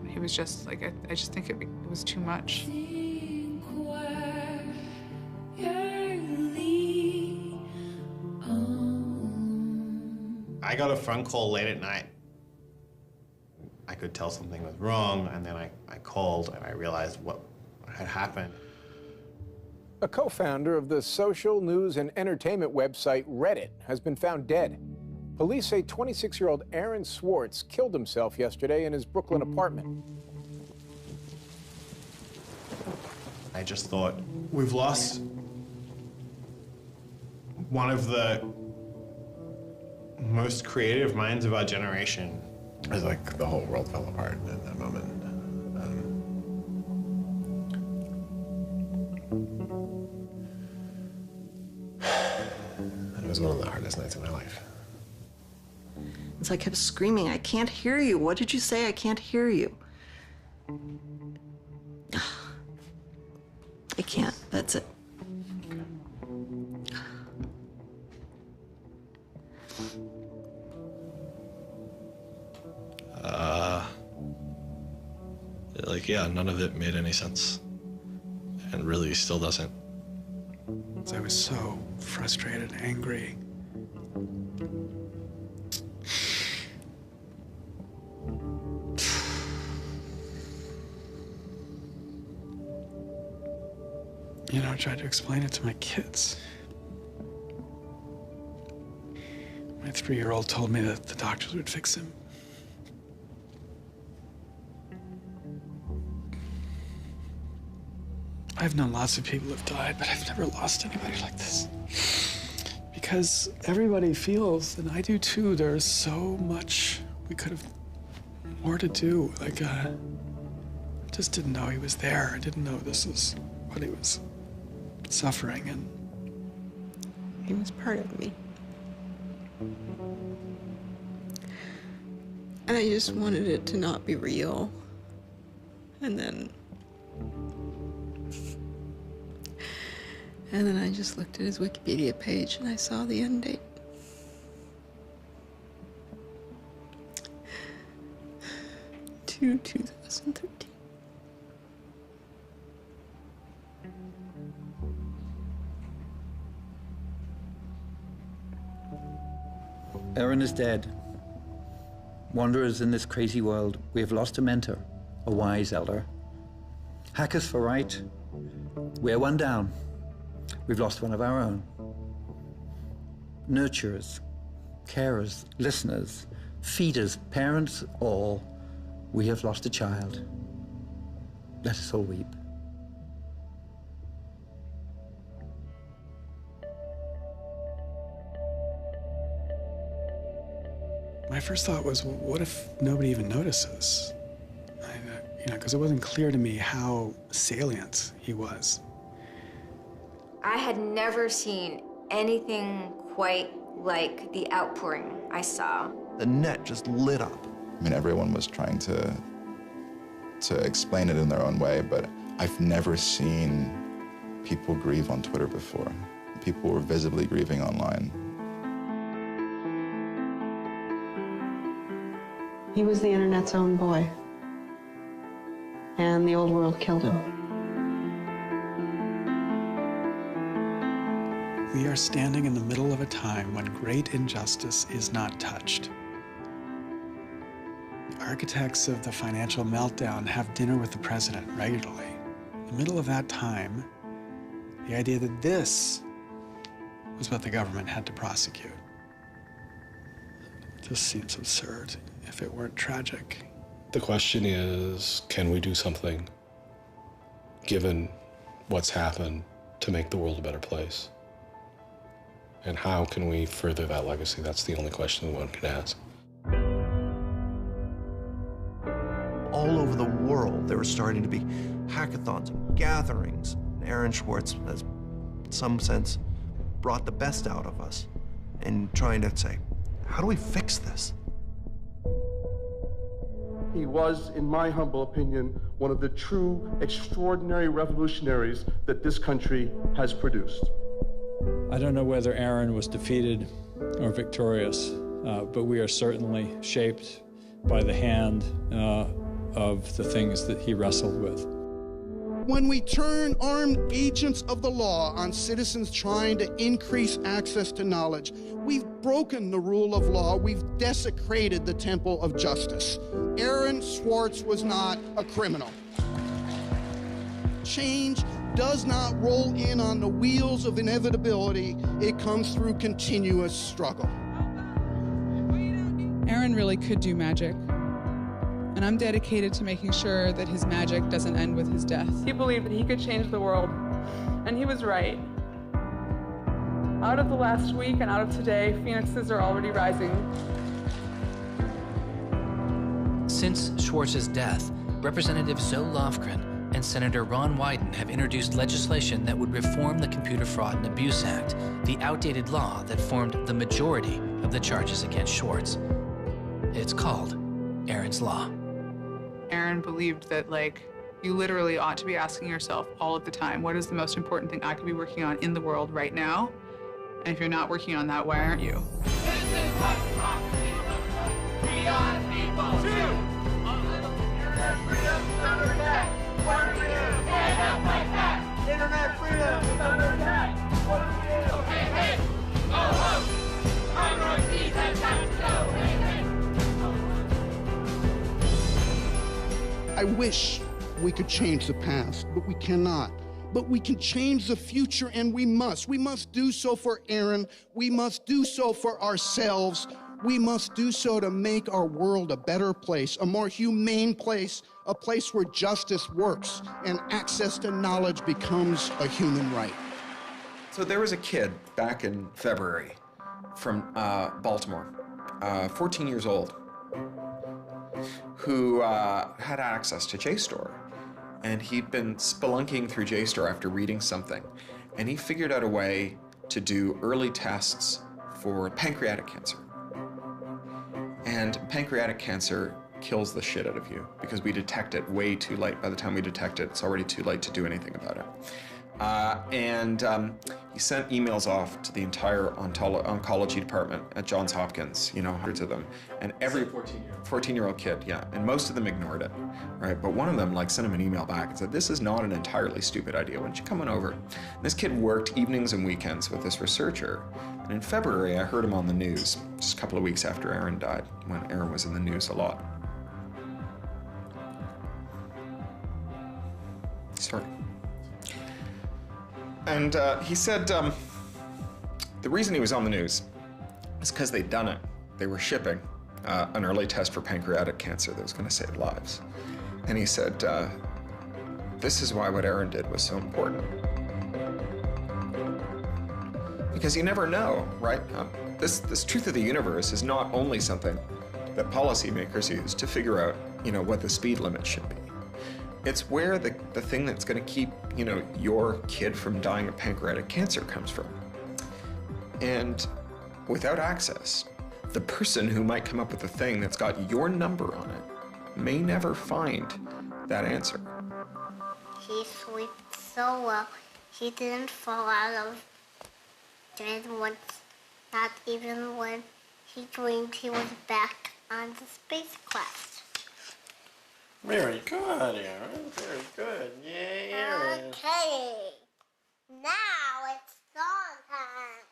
He was just like, I just think it was too much. I got a phone call late at night. I could tell something was wrong, and then I called and I realized what had happened. A co-founder of the social news and entertainment website Reddit has been found dead. Police say 26-year-old Aaron Swartz killed himself yesterday in his Brooklyn apartment. I just thought, we've lost one of the most creative minds of our generation. It was like the whole world fell apart in that moment. It was one of the hardest nights of my life. As I kept screaming, I can't hear you. What did you say? I can't hear you. I can't. That's it. Yeah, none of it made any sense. And really still doesn't. I was so frustrated, angry. You know, I tried to explain it to my kids. My 3-year-old told me that the doctors would fix him. I've known lots of people who've died, but I've never lost anybody like this. Because everybody feels, and I do too, there's so much we could have more to do. Like, I just didn't know he was there. I didn't know this was what he was suffering, and he was part of me. And I just wanted it to not be real. And then I just looked at his Wikipedia page and I saw the end date. To 2013. Aaron is dead. Wanderers in this crazy world, we have lost a mentor, a wise elder. Hackers for right, we're one down. We've lost one of our own. Nurturers, carers, listeners, feeders, parents, all, we have lost a child. Let us all weep. my first thought was, well, what if nobody even notices? Because it wasn't clear to me how salient he was. I had never seen anything quite like the outpouring I saw. The net just lit up. I mean, everyone was trying to explain it in their own way, but I've never seen people grieve on Twitter before. People were visibly grieving online. He was the internet's own boy, and the old world killed him. We are standing in the middle of a time when great injustice is not touched. Architects of the financial meltdown have dinner with the president regularly. In the middle of that time, the idea that this was what the government had to prosecute just seems absurd if it weren't tragic. The question is, can we do something, given what's happened, to make the world a better place? And how can we further that legacy? That's the only question one can ask. All over the world, there were starting to be hackathons and gatherings. Aaron Swartz has, in some sense, brought the best out of us in trying to say, how do we fix this? He was, in my humble opinion, one of the true extraordinary revolutionaries that this country has produced. I don't know whether Aaron was defeated or victorious, but we are certainly shaped by the hand of the things that he wrestled with. When we turn armed agents of the law on citizens trying to increase access to knowledge, we've broken the rule of law, we've desecrated the temple of justice. Aaron Swartz was not a criminal. Change does not roll in on the wheels of inevitability, it comes through continuous struggle. Aaron really could do magic. And I'm dedicated to making sure that his magic doesn't end with his death. He believed that he could change the world, and he was right. Out of the last week and out of today, phoenixes are already rising. Since Swartz's death, Representative Zoe Lofgren and Senator Ron Wyden have introduced legislation that would reform the Computer Fraud and Abuse Act, the outdated law that formed the majority of the charges against Swartz. It's called Aaron's Law. Aaron believed that, you literally ought to be asking yourself all of the time, what is the most important thing I could be working on in the world right now? And if you're not working on that, why aren't you? Internet freedom is under attack. What do we do? Hey, hey, go home. Minorities have got to go. Hey, hey. I wish we could change the past, but we cannot. but we can change the future, and we must. We must do so for Aaron. We must do so for ourselves. We must do so to make our world a better place, a more humane place, a place where justice works and access to knowledge becomes a human right. So there was a kid back in February from Baltimore, 14 years old, who had access to JSTOR. And he'd been spelunking through JSTOR after reading something. And he figured out a way to do early tests for pancreatic cancer. And pancreatic cancer kills the shit out of you because we detect it way too late. By the time we detect it, it's already too late to do anything about it. He sent emails off to the entire oncology department at Johns Hopkins, you know, hundreds of them. And every 14-year-old kid, yeah. And most of them ignored it, right? But one of them sent him an email back and said, this is not an entirely stupid idea. Why don't you come on over? And this kid worked evenings and weekends with this researcher. And in February, I heard him on the news, just a couple of weeks after Aaron died, when Aaron was in the news a lot. Sorry. And he said the reason he was on the news is because they'd done it. They were shipping an early test for pancreatic cancer that was going to save lives. And he said, this is why what Aaron did was so important. Because you never know, right? This truth of the universe is not only something that policymakers use to figure out, you know, what the speed limit should be. It's where the thing that's going to keep, you know, your kid from dying of pancreatic cancer comes from. And without access, the person who might come up with the thing that's got your number on it may never find that answer. He slept so well, he didn't fall out of bed once, not even when he dreamed he was back on the spacecraft. Very good, Aaron. Very good. Yay, Aaron. Okay. Now it's song time.